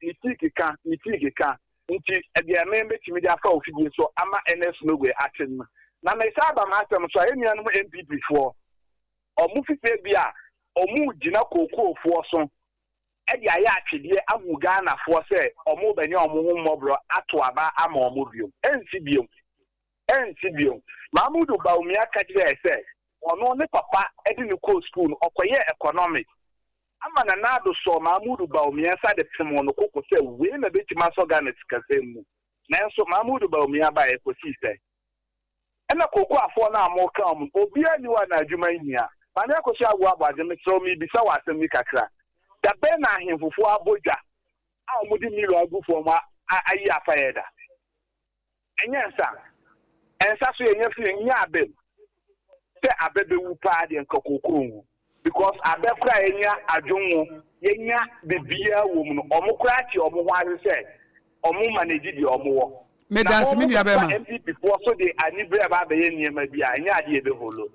nti ebia membe timidi afa ofidie so ama ns no gbe aten na me saba ma atem so ayenia no MPP fo omufife bia omu gina kokofo so edi aya atwede amu Ghana fo se omu bani omu ho mmobro ato aba ama omu biom ensi biom Mahmudu Bawumia kajire se ono ne papa edi ni ko school okoye economics ama na nado so Mahmudu Bawumia sa de temo no koko se we na beti maso Ghana tikasemu nanso Mahmudu Bawumia ba ekosi se ena koko afo na amoka om obia ni wa na adwuma nhia mane akosi agwo Aboagye metro mi bisa wa asem mi kakra da be na ahemfofo abodwa a omudi milo agufo ma ayi afayeda enyensa ensa so yenyefi nya abem se abebe wu pa de nkokokoro because abekura enya adwonwo yenya bibia wo mu no omukura ti omuhware se omu manage di omuwo Medans mi nua bema MPP for so de anibre ba be ye niema bia enya ade ebe holo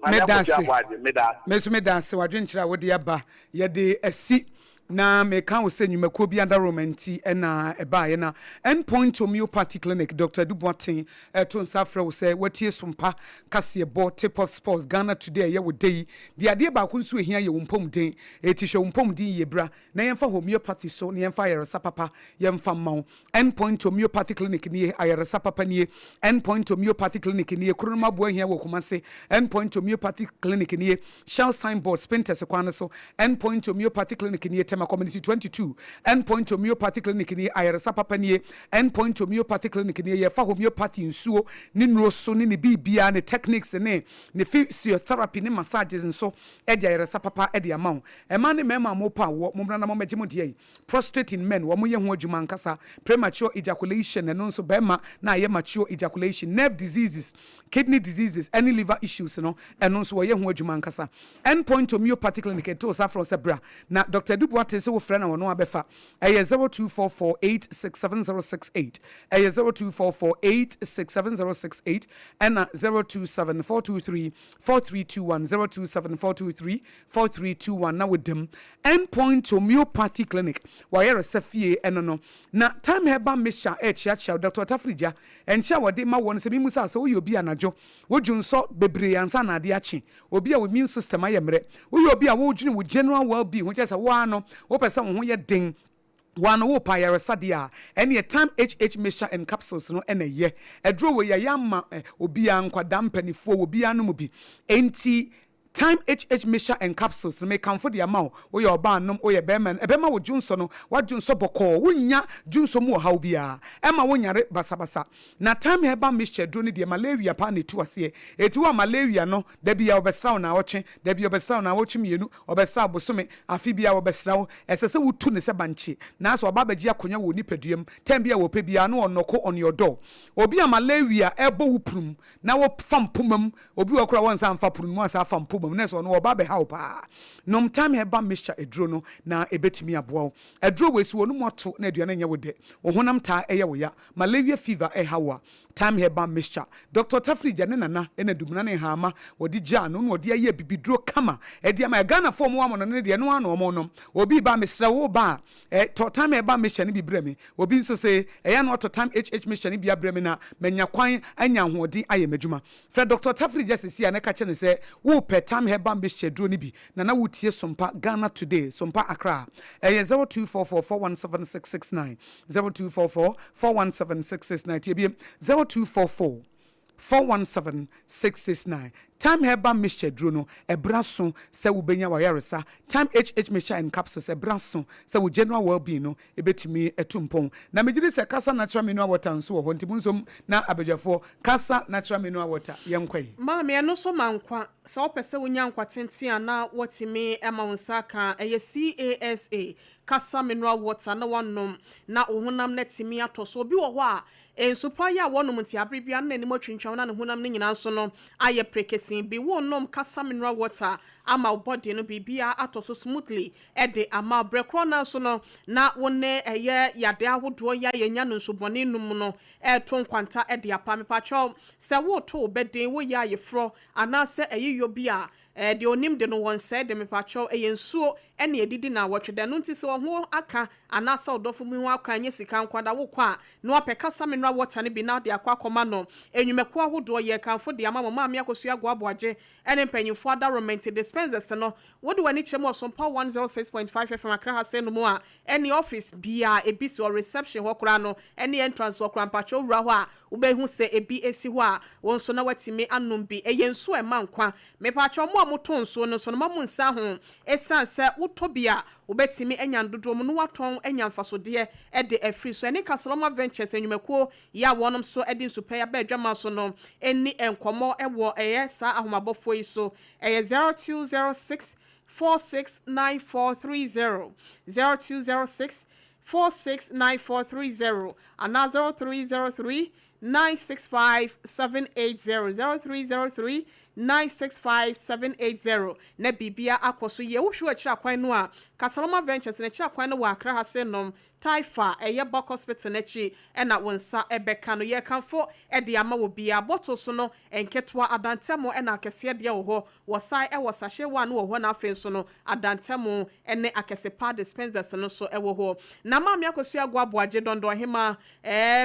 medans wadwenkyira wo de aba ye de asi na me kan wo se nyumako bi under romanti na eba ye na endpoint homeopathy clinic Dr. Dubotin to nsafre wo se watie sompa kase bo tip of sports Ghana today ye wo dey de ade ba ko nso ehia ye wo mpom den eti hwe wo mpom den ye bra na yemfa homeopathy so na yemfa yeresa papa yemfa maw endpoint homeopathy clinic ni ayeresa papa ni endpoint homeopathy clinic ni kronoma bo ehia wo komase endpoint homeopathy clinic ni shell signboard spinters kwan so endpoint homeopathy clinic ni community 22 endpoint homeopathy clinic ni ayeresa papa ni endpoint homeopathy clinic ni ye fa homeopathy nsuo ni nroso ni bibia ni techniques ni physiotherapy ni massages nso e dia ayeresa papa e dia mawo e ma ni mema mo pa wo mo na mo megemo de prostate in men wo mo ye ho adwuma nkasa premature ejaculation no nso bema na ye mature ejaculation nerve diseases kidney diseases any liver issues no eno nso wo ye ho adwuma nkasa endpoint homeopathy clinic to safro sebra na Dr. Dubois se wo frɛ na wono abefa ɛyɛ 0244867068 ɛyɛ 0244867068 ɛna 0274234321 0274234321 na wodem endpoint homeopathy clinic wayɛ resafie ɛno no na time heba mesha ɛchiachia Dr. Tafrija ɛnchia wode ma won se mi musa se wo yɛ obi anajo wodwunso bebre ansa na ade achi obi a wo immune system ayemre wo yɛ obi a wo dwune wo general well-being wo kyesa wo ano wo pesa wo ho ye den one wo pa yaresa dia ene time HH mixture and capsules no ene ye edro we yama obi ankwada mpanifo obi anu mu bi enti time HH mixture and capsules no make comfort the amount wo your ban no wo ye bema ebema wo junso no wa junso boko wonya junso mu ha obia ema wo nyare basabasa na time heba mixture dro ne de malaria pa ne tu ase eti wa malaria no da bia obesraw na woche da bia obesraw na woche mienu obesraw bosome afi bia obesraw esese wutu ne se banche na so obabaji akonya wo nipaduam time bia wo pe bia no onoko on your door obi a malaria ebo wuprum na wo fam pomam obi wakura wonsa amfa prum mo asa fam no oba be how pa nom time heba mixture edro no na ebetimi aboa edro wesi wonu moto na aduane nya wode wo honam ta eye wo ya malaria fever hawa time heba mixture Dr. Tafrija ne nana ena dumna ne hama wodi ja no no de aye bibidro kama e de ma Ghana form wa mono ne de no ano mo no obi ba mesra wo ba to time heba mixture ne bibremi obi nso se eya no to time HH mixture ne bia bremi na manya kwan anya hoodi aye madwuma Fred Dr. Tafrija sesi ane ka che ne se wo pe time heba mixture dro ne bi na wotie Sompa Ghana today Sompa Accra 0244417669 0244417669 0244417669 time herbal mixture duro no ebraso se wo benya wayaresa time HH mixture and capsules ebraso se wo general well-being no ebetimi etumpon na megide se kasa natural mineral water nso wo ntimunsom na abedwafo kasa natural mineral water yenkwai ma me no so mankwa se opese wonya nkwa tenten ana wotimi ema wonsaka CASA kasa mineral water na wonom na ohunam na timi atoso obi wo ho a ensupa ya wonom nti abribia na ni motwintwan na ne hunam ne nyina nso no aye prekesin bi wonom kasa mineral water ama body no bibia atoso smoothly ede ama brekro na so no na wone eye yade ahodo ya yenya no nsobone num no eto nkwanta ede apa mepacho se wo to beden wo ya yefro ana se eyiyo bia de onim de no won said de mepacho eyensuo ene edidi na wotwede no nti se wo ho aka ana se odofo mu ho aka anye sika nkwada wo kwa no apekasa mineral water ne bi na de akwa koma no enwumeko ahodo ye kanfo de ama mama Akosua Aboagye ene mpanyimfo ada romantic dispensers no wo de wani kyerem Sompa 106.5 FM akra ha se no mu a ene office bia ebisi or reception ho kra no ene entrance ho kra mpacho wura ho a wo be hu se ebi esi ho a won so na watimi anom bi eyensu e mankwa mepacho mo amoton so no so no mamu nsa ho esan se utobia ubetimi enya ndodo mu no waton enya mfasode e de afri so ene Kasaloma Ventures enwumeko ya wonom so edi nsupa ya ba adwama so no eni enkomo ewo eye sa ahomabofo yi so eye 0206 469430 0206 469430 and 0303 965-780 0303 965-780 na bibia akoso ye wohwe akira kwan no a Kasaloma Ventures na akira kwan no wa akra ha se nom Taifa eye Bok Hospital nachi ena wonsa ebeka no ye kanfo ede ama wo bia bottle so no enketwa adantemo ena akese de wo ho wosai e wosahye wa no wo ho na afen so no adantemo ene akese pa dispensers no so e wo ho na Mama Akosua Aboagye dondo hema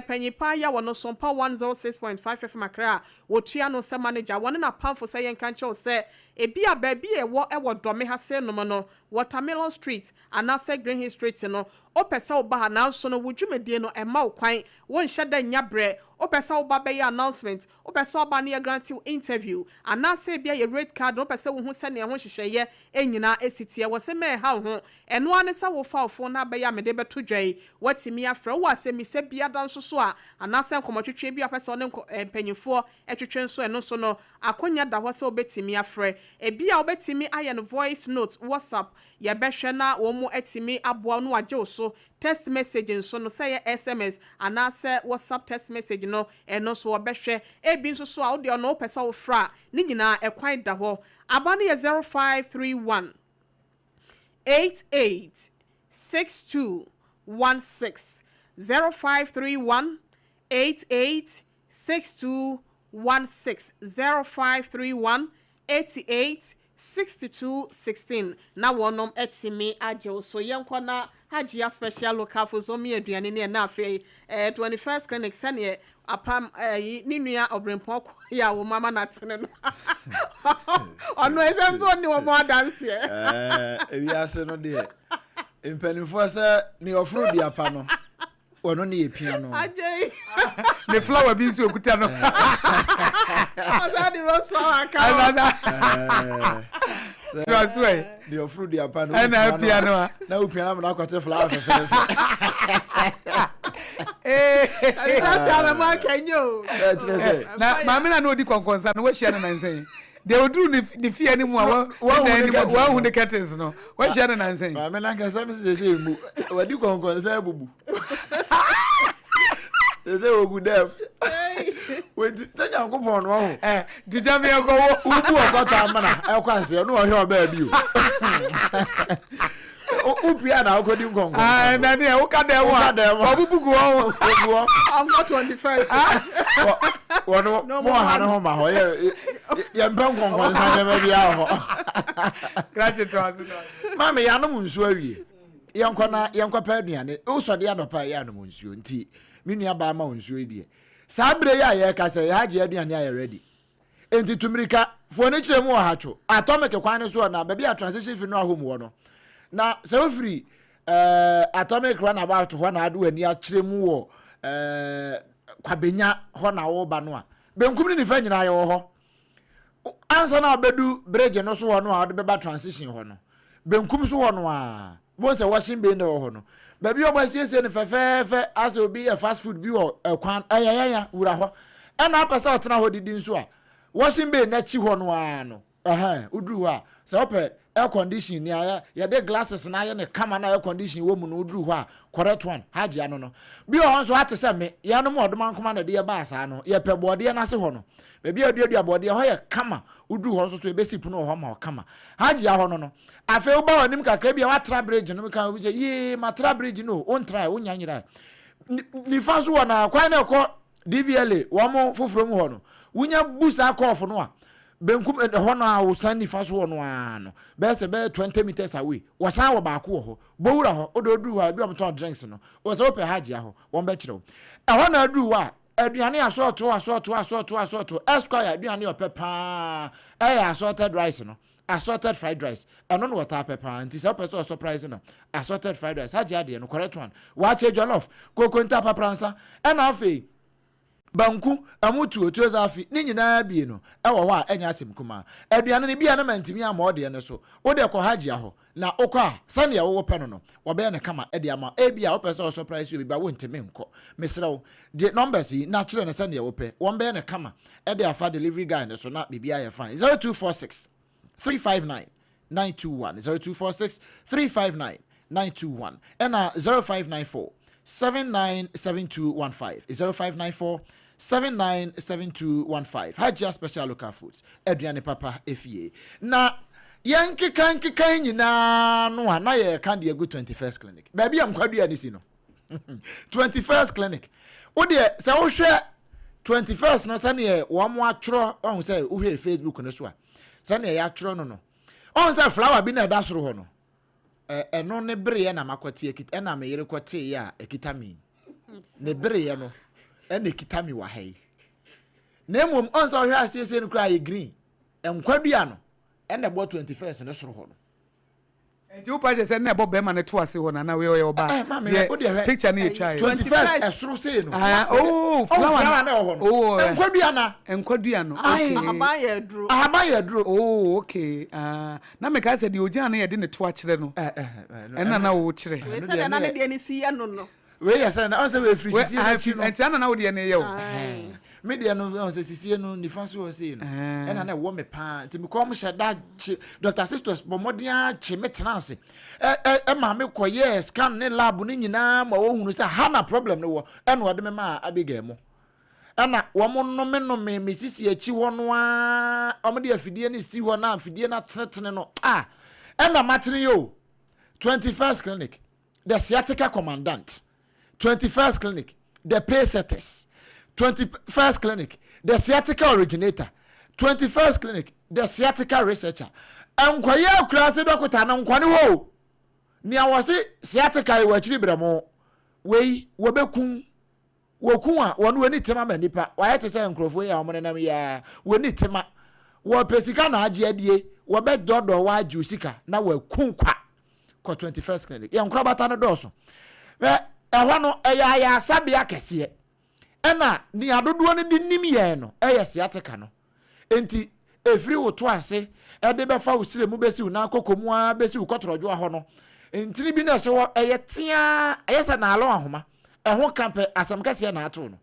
panyipa ya wono Sompa 106.5 FM akra wotua no se manager won na pamfo se yenka nche se ebia baabi ewo dome ha se no no Watermelon Street anase Green Hill Street no opesa oba na so no wudwumedie no ema okwan won hyeda nyabre opesa oba be announcement opesa oba na grant interview anase bia ye red card opesa wo hu se ne ho hyehyeye enyina esitie wo se me ha ho eno ane sa wo fa ofo na be ya mede beto dwai watimi afra wo asemi se bia dan so so a anase nkomotwetwe bia opesa one panyimfo etwetwe nso eno so no akonya da ho se obetimi afra ebia obetimi aye no voice note WhatsApp ya behwe na wo mu etimi aboa no agye so text message nso no say SMS anase WhatsApp text message no eno so obehwe ebi nso so a wo de no pesa wo fra ni nyina ekwan da ho abane ye 0531 886216 0531 886216 0531 886216 na wonom etimi agye so yenkwa na Hajia special local for zomi aduane ne na afei 21st clinic sane apam ni nua Obrempong ya wo mama na tene no ono esem so ni wo mo dance ebi ase no de impenifo se ni ofru di apa no ono ne epia no ajei the flower bi nso okuta no ada di rose flower ka so the ofru di apa no na piano na piano na kwate flower fe that's how ma kenyo na mama na no di konkonsa no we share na nsan they would do the fear anymore one who the curtains no what share na nsan mama na ka sam se mu we di konkonsa bubu Eze ogudem. We tanya nkopon no ho. Dijame yakowo ubu okota mana ekwanse no ohwe oba bi o. Upia na okodi nkonko. Na ne o ka de wo. Obubugu wo. I'm not 25. Wono mo ha no ho ma ho ye mpe nkonko nsa be bia ho. Gratitude. Mama ya no munsu awie. Yenkwa pa aduane. O so de adopa ya no munsu nti minua ba ma onsuo die sabre ya ye ka se ya je aduane ya ready enti tumirika fo ne kire mu ohacho atomic kwan ne so na ba bia transition fi no ahom wo no na se ofiri atomic run about ho na ado ani a kire mu wo kwabenya ho na wo ba no a benkum ni fa nyina ye wo ho answer na obedu bridge no so hono a ode beba transition hono benkum so hono a bo se washing bay no hono baby o masiesie ne fefefe as obi a fast food bi o kwan ayaya wura ho na apesa otena ho didi nso a washing bay na chi hono a no udru ho a se ope air condition ni aya ya de glasses na aya ne kama na air condition wo mu no udru ho a correct one haji ano no bi o nso atese me ya no mo odoma nkoma na de ya ba asa no ye pe bode na se ho no baby odi abode ho ye kama udru ho nso so ebesi pu no ho ma kama haji a ho no no afi uba wanim kakra bia wa tra bridge no ka wo ye ma tra bridge no on try wo nyanyira ni faso wana kwan na ko DVLA wo mo foforo mu ho no wunya busa kof no a benkum ho no a wo san ni faso no a no be se be 20 meters away wo san wo ba ko ho bowura ho ododu ha bi o mton drinks no wo se ope haji a ho wo be kire wo ho na adu wa aduane asoto esquire aduane opepa assorted rice no assorted fried rice no water pepper anti so person surprise no assorted fried rice haji ade no correct one wa che jollof kokonta papransa na afi banku amutu otuoza afi ni nyina bie no wo ho a enya asem kuma aduane ne bia na mantimi ama ode ne so wo de ko haji aho na okwa sane ya wo pe no wo be ne kama ede ama bia wo person surprise you bia wo ntimi nko mesrew the numbers na kire ne sane ya wo pe wo be ne kama ede afa delivery guy ne so na bibia ya fine 0246 359 921 0246 359 921 and 0594 797215 0594 797215 Hajia Special Local Foods Adriane Papa Efie na yanki kan nyina no na ye kan de go 21st clinic baby am kwadu ya nisi no 21st clinic wo de se wo hwe 21st no sane ye wo mo atro on se wo hwe Facebook no so a sane ye atro no on se flower bi na da soro ho no eno ne bere na makwati ekita na me yere kwati ya ekita mi ne bere no ena ekita mi wa hai na emom on se hwe asese no kra ye green enkwadu no ena bo 21st no soro ho no enti wo paje se na bo be ma ne to ase ho na we o ba picture na e twa 21st esoro se no flower na ho no enkwadu no okay ahaban duro okay na me ka se di oja na ye de ne to akire no ena na wo kire we se na ne de ni si ye no we ya se na on se we free sisi enti ana na wo de ne ye o media no on se sisi no ni fanso o se no ena na wo me pa nti me ko mo sheda Dr. Sisters bomodia che metenanse ma me ko yes scan ne lab ni nyina ma wo hunu se ha na problem no wo ena wo de me ma abige mo ena wo mo no me sisi achi wo no a o de afidie ni si ho na afidie na tretene no ena matene yo 21st clinic the sciatica commandant 21st clinic the pay setters 21st clinic the sciatica originator 21st clinic the sciatica researcher enkwaye akurase dokota na nkwane ho ni awose sciatica wa chiri bramo wei wobekun wokun a wonu ani tema manipa wayete se nkrofo ya omonenam ya woni tema wo pesika na age adie wo be dodo wa age usika na wakun kwa 21st clinic ya nkra bata no doso ehwa no ya sabia kese ena ni adodo ne di nim ye no sciatica no enti efri woto ase ede be fa usire mu besi una akokomu a besi ukotorojo ho no ntini bi na se wo tia ayesa na alo ahoma eho kampe asam kase na ato no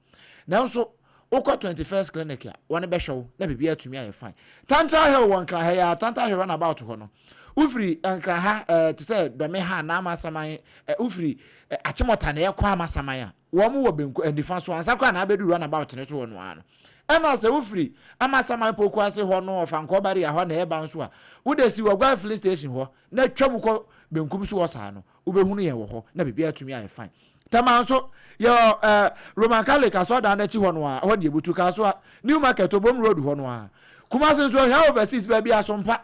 nanso ukọ 21st clinic ya wona be hwew na bibia atumi aye fine tanta he won kra he ya tanta he run about ho no ufri ankra ha to say do me ha na amasaman ufri achimota na ye kwa amasaman a wo mo wo benku anifa so ansa kwa na abedu run about ne so no ano ena se ufri amasaman poku ase ho no ofanko bari ya ho na e ban so a udesi wagwa filling station ho na twam ko benku so wo sa no ubehunu ye wo ho na bibia atumi aye fine tamanso yo Roman Catholic aso da na chi ho no a ho de butu ka so a New Market Obom Road ho no a kuma se so hia overseas ba bia Sompa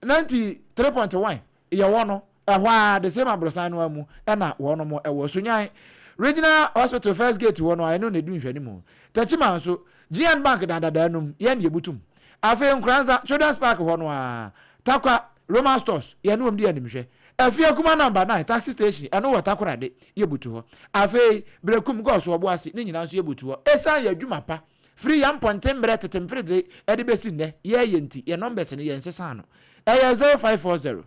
93.1 ye wo no ehwo a the same abrosan no amu na wo no mo ewo sunyan Regional Hospital First Gate wo no a no na du nhwani mu tachima so GN Bank da num ye na butum afa nkranza Children's Park ho no a takwa Roman Stores ye no omdi animhwe afia kuma number 9 taxi station eno watakorade ye butu ho afa brekum go so obo ase ni nyina so ye butu ho esan ye adwuma pa free yam ponten bre tetemfrede ede besi ne ye yenti ye numbers ne ye nsesa no 0540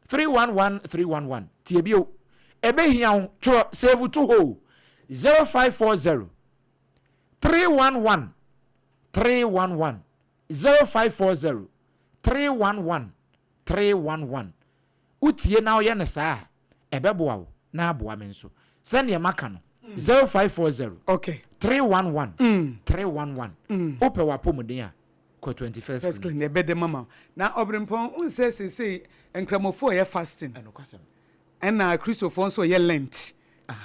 311 tie bio ebe hia ho tro save to ho 0540 311 0540 311 utie na oye ne saa ebeboa wo na aboa me nso send ye maka no 0540 okay 311 ope wa pomuden a ko 21st first clean e bede mama na Obrempong unse sese enkramofo ye fasting na Christopher nso ye Lent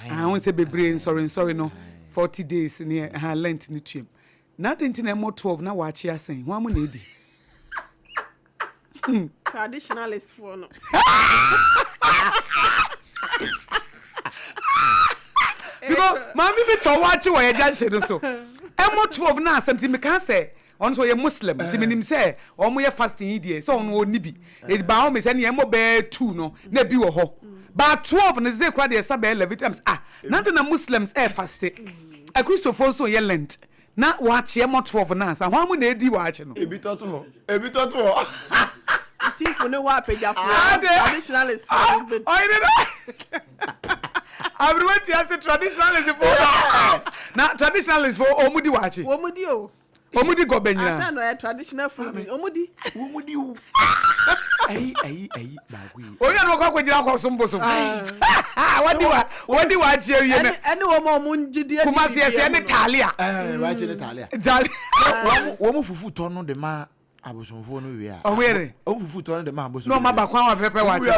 unse bebre sorry no 40 days near Lent ni tuem na denti na mo 12 na wa chi asen ho am na edi traditionalist for no because mami be to watch we ya janse so emo 12 na asem me kan say on so ye Muslim ti minim say o mo ye fasting idie so on oni bi e ba o me say na emo be 2 no na bi wo ho ba 12 na ze kwa de sabe 11 times na na Muslims fast a Christopher so ye Lent na watch emo 12 na sa ho am na edi watch no ebi toto ho Tifu no wa peja for traditionalist for bit. Everyone say traditionalist for na traditionalist for omudi wachi. Omudi o. Omudi go benyina. Asa no traditional food. Omudi o. Ai bagui. Oya no kwa kwejira kwa somboso. Wadi wachi ewie ne. Ene wo mo munjidie. Kuma se ne talia. Wachi ne talia. Wo mu fufu to no de ma abosonfo no wi a. Owere. O fufu to no de ma abosonfo. No ma bakwan wa pepe wachi.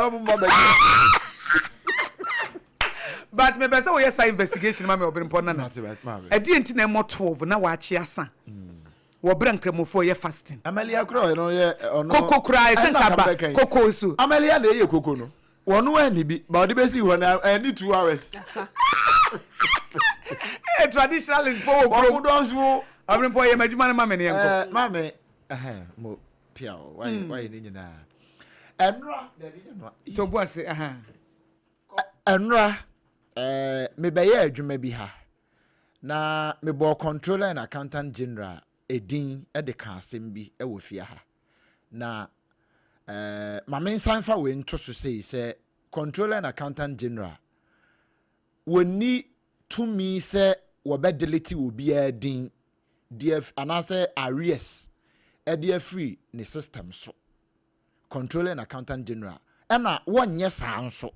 But me besa we say investigation ma me Obrempong na. E di enti na mo 12 na wa chi asa. Wo brankremofo ye fasting. Amalia kro no ye ono. Koko kra e senkaba. Koko su. Amalia na ye koko no. Wono ani bi, ba odi besi wo na any 2 hours. Eh traditional is for Wo don so. Obrempong ye madwuma na ma me ne enko. Ma me mo pia why ni nyina. Enra de di no. To bo ase Enra me beye adwuma bi ha na me bo controller and accountant general edin e de ka asem bi e wo fia ha na ma men sanfa we nto so say controller and accountant general woni to me say wo be delete obi adin df anase arrears e de free ne system so controller and accountant general na wonye sa nso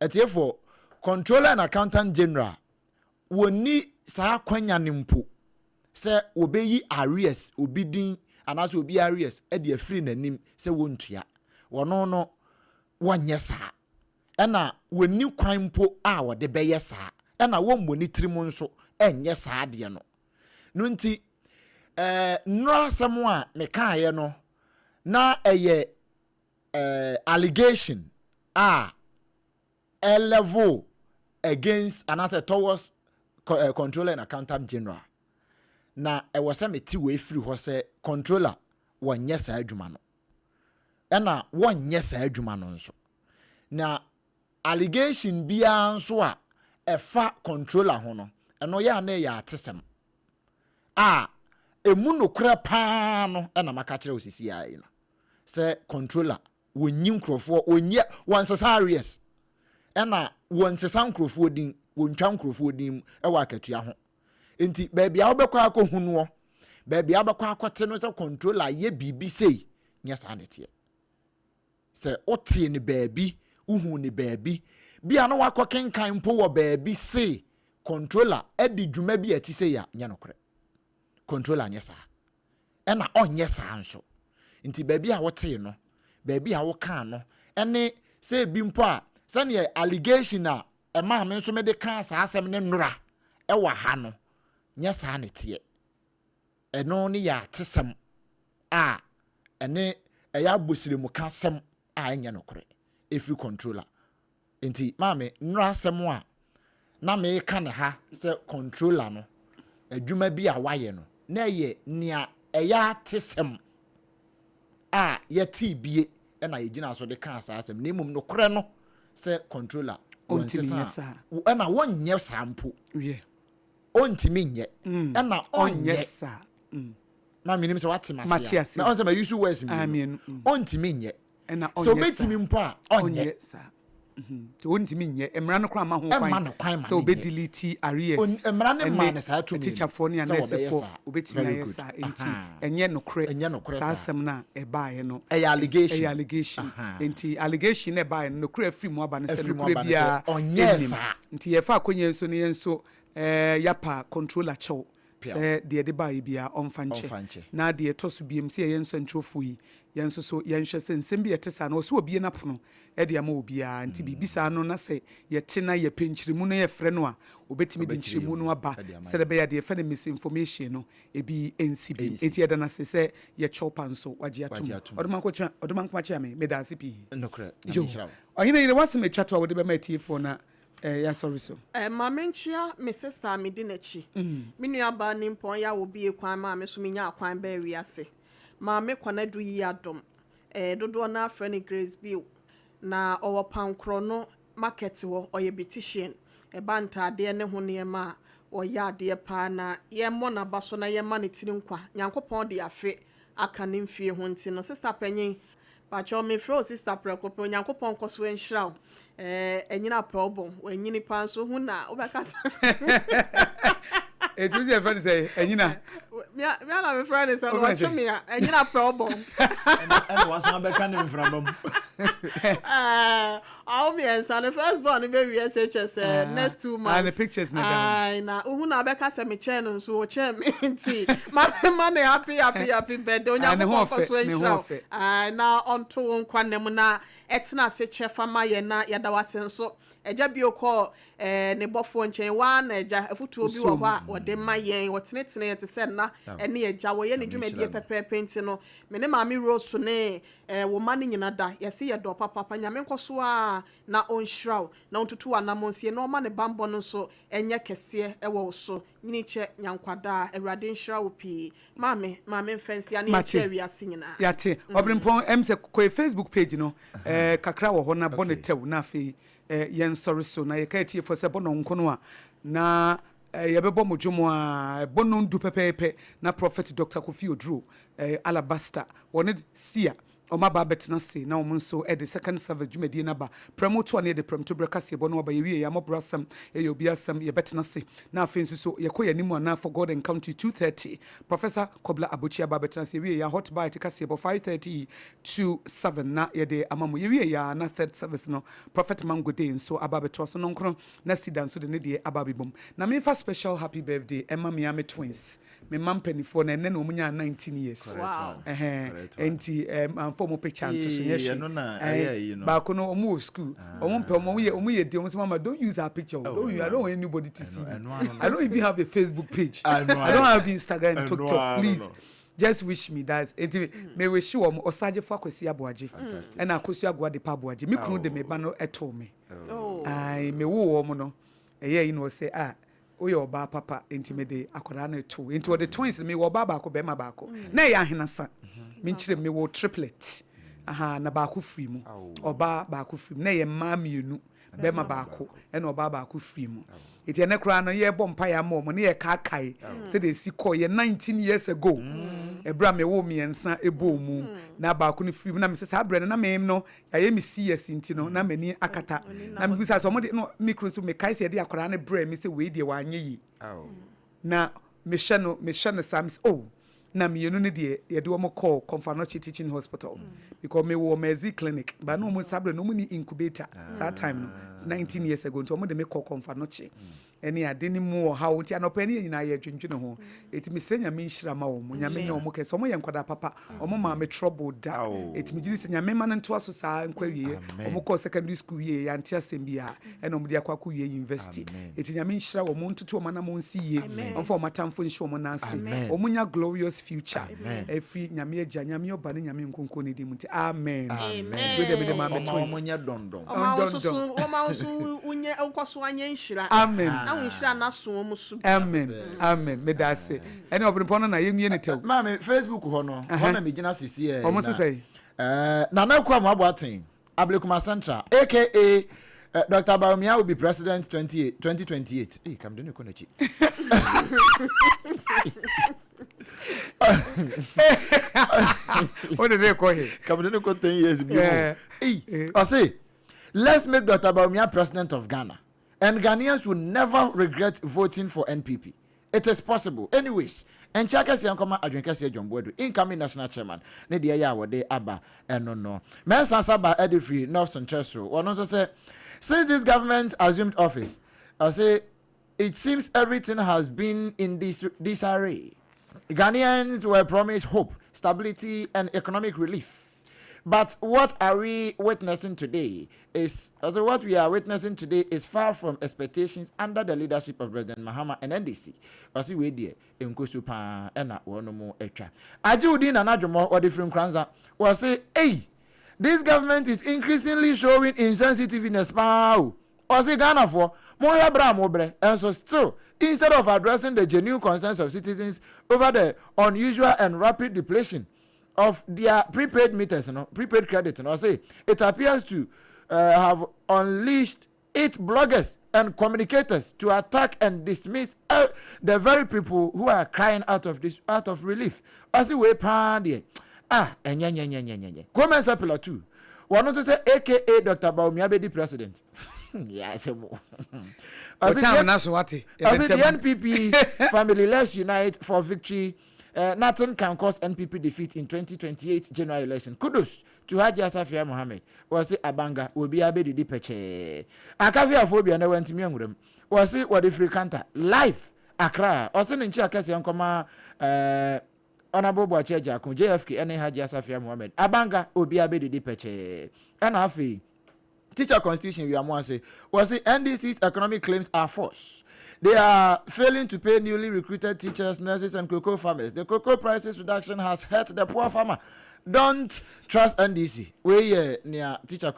etiefo controller and accountant general woni saa kwanya nimpo se obeyi arrears obidin anaso obi arrears e de free nanim se wontua wono no wonye saa ena woni kwanpo a wode beye saa ena wo monitoring nso enye saa de no no nti nra asem a mekaye no na eye allegation a level against another towards controller and accountant general na e was a meti we free ho say controller wonye sa adwuma no na wonye sa adwuma no nso na allegation bia nso a efa controller ho no eno ya na ya atesem emu no kra pa no na maka kire osisi ai no say controller wonyi nkrofo onye wansasa arrears ena wonsesa nkrofo din wontwa nkrofo din e wa akatua ho enti baabi a wobekwa akohunuo baabi a wobekwa akote no se controller ye bibi sei nya sanete se otie ne baabi uhu ne baabi bia no wakokenkan mpo wo baabi sei controller edi dwuma bi ati sei ya nya nokre controller nya sa ena onye sa nso enti baabi a wote no baabi a woka no ene se bi mpo a sane allegation a ema me nso me de kan sa asem ne nura e wa ha no nya sa ne tie eno ne ya tesem a ene e ya bosire mu ka sem a enya nokore every controller enti maame nura asem a na me ka ne ha se controller no adwuma bi a waye no na ye nia e ya tesem a ye ti bie e na ye gina so de kan sa asem na emum nokore no se controller ontimi yesa na wonye sampo ontimi nye na onye sa ma minim se watemase na on se ma use words mi ontimi nye na onye so betimi mpo a onye sa to ontimi nye emra no kra ma ho kwan so be delete arrears emra ne ma ne sa to teacher for ne nurse for obetimi ayesa enti enye nokre sa asem na e baaye no allegation enti allegation e baaye no kra free mu aba ne se nokre bia onye sa enti ye fa akonye nso ne yenso yapa controller chow se de baaye bia onfanche na de to so biem se yenso ntrofo yi yenso so yenhwe se nsem bi yetesa na so obie na pono e de ama obia nti bibisa no na se yete na ye penchirimu no ye frɛ no a obetimi de nchirimu no aba se de be ya de fa na misinformation no ebi NCB enti ye da na se ye chopa nso wagye atum odoman kwa cha me da CP nokre Oheneyere wasem atwa to wode be ma tiefo na ya sorry so ma menchia me sister me di nachi me nua ba ni mpon ya obi ekwan ma me so me nya akwan ba wiase ma me kwana du yi adom dodo na afrani Grace Bill na owo pankro no market wo oye beautician ba ntade ne ho ne ma oya ade pa na ye mo na baso na ye ma ne tiri nkwa nyankopon de afe aka ne mfie ho nti no sister panyin pacho me fro sister prekopo nyankopon koso enhira enyina problem enyini pa so hu na obekasa it was your friend say enyina me na me friend say watch me enyina problem and was na beka ne mfrabam me and the first born be SHS next 2 months and the pictures na hu na obekasa me chair no so chair me nti man happy birthday onyankopon koso enhira na onto nkwanem na etna se chefa ma ye na yada wasenso eja bi okọ ne bofo nchen wa na eja afutu obi wo hwa wode ma yen wotenetene yete se na ene eja wo ye ne dwumadie pepepe nti no me ne maami rose ne wo ma ne nyina da yesi ye do papa nyame nkoso a na onhraw na ontutu anamonsie na o ma ne bambo no so enye kese ewo so nyini che nyankwada awurade nhraw pi maame mfensia ne che wiase nyina yate Obrempong emse ko Facebook page no kakra wo ho na bonetew na afi yen sorry so na ye ka tie for se bono nkono a na ye bebo modwomo a bono ndu pepepe na prophet Dr. Kofi Oduro Alabaster woni sia Oma ba betena se na omo nso the second service dwumadi na ba promote one the promote brekase bo no ba yewie ya mobrasam ye obi asam ye betena se na afensu so ye koya nimu na for God encounter 2:30 Professor Kobla Abuchi ba betena se yewie ya hot bite kase bo 5:30 to 7 na ye de amamu yewie ya na third service no Prophet Mango Day nso aba beto so no nkro na sidan so de ne de aba bibom na me fa special happy birthday Emma Miami twins me mampanifo na ene no munya 19 years wow enti form picture to so yes ba ko no omo school omo pe omo ye di omo say mama don't use our picture I don't want anybody to see me I don't even have a Facebook page I don't have Instagram and TikTok please just wish me that me wish you osaje for Akosua Aboagye and Akosua Agwade pa Aboagye me kunu de me ba no eto me ai me wo omo no you know say oye oba papa intimide akoda na eto into the twins me wo baba ko be ma ba ko na ya ahenasa minchire me wo triplet na ba ko free mu oba ba ko free na ye ma mienu be ma ba ko e na oba ba ko free mu eti ene kra no ye bom pa ya mo ne ye ka kai se de si ko ye 19 years ago ebra me wo miensa ebo mu na ba ko no free mu na me se sa bre na me no ya ye me CS nti no na mani akata na me bisa so mo de no micro so me kai se de akora na bre me se we de wa anye yi na me hye no sam na mienu ne de ye de wo mo call Confanochi Teaching Hospital because me wo mezi clinic but no mo sabre no mo ni incubator that time no 19 years ago nto mo de me call Confanochi eni ade ni mu ha wo nti anopa ni nyina ye dwendwene ho etimi senya me nhira ma wo mo nyame nya wo kese mo ye nkwada papa omo ma me trouble da etimi gidi senya me ma nto aso saa nkwa wiye omo call secondary school ye ya ntia sembia ena omo de akwa wiye university etinya me nhira wo mo ntutu omo na mo nsi ye onfo matamfo nhwe omo na ase omo nya glorious future every nyame agya nyame oba ne nyame nkonko ne di muti amen we de me de ma me twins omo nya dondon omo so unye nkoso anya nhira amen nhira na so omo su amen me da se ene Obrempong na yemie ne tew ma me Facebook ho no na me gina sisi omo se na na kwa mo aboaten Ablekuma Central aka Dr. Baumia will be president 2028. Hey, come down, Konechi. What did they call him? Come down, 10 years. Hey, I say, let's make Dr. Baumia president of Ghana. And Ghanaians will never regret voting for NPP. It is possible. Anyways, and Chaka Siankoma Adrinkasi John Boyd, incoming national chairman, Nedia Yawade Abba, and no. Mensa Saba Edifree, North Central. One also say, since this government assumed office, I say, it seems everything has been in disarray. Ghanaians were promised hope, stability, and economic relief. But what are we witnessing today is far from expectations under the leadership of President Mahama and NDC. Wasi we die enkosu pa ena wono mo etwa. Ajiudi na nadwomo or different kranza was say, hey, this government is increasingly showing insensitiveness pa. Or say Ghana for more bra mobre. And so still, instead of addressing the genuine concerns of citizens over the unusual and rapid depletion of their prepaid meters, prepaid credit, say it appears to have unleashed its bloggers and communicators to attack and dismiss the very people who are crying out of relief. As we pan Comment s'appelle tout? One to say AKA Dr. Baumia be the president. Yes, the NPP family, let's unite for victory. Nothing can cause NPP defeat in 2028 general election. Kudos to Haji Asafia Mohammed. Was it Abanga will be a bit di peche. Akavia phobia never went to me. Was it what if free canter life Accra? Also in Chakasi Ankoma Honorable Boacheja JFK and Haji Asafia Mohammed. Abanga will be a bit di peche. And Afi teacher constitution we are more say was it NDC's economic claims are false. They are failing to pay newly recruited teachers, nurses, and cocoa farmers. The cocoa prices reduction has hurt the poor farmer. Don't trust NDC. We near teacher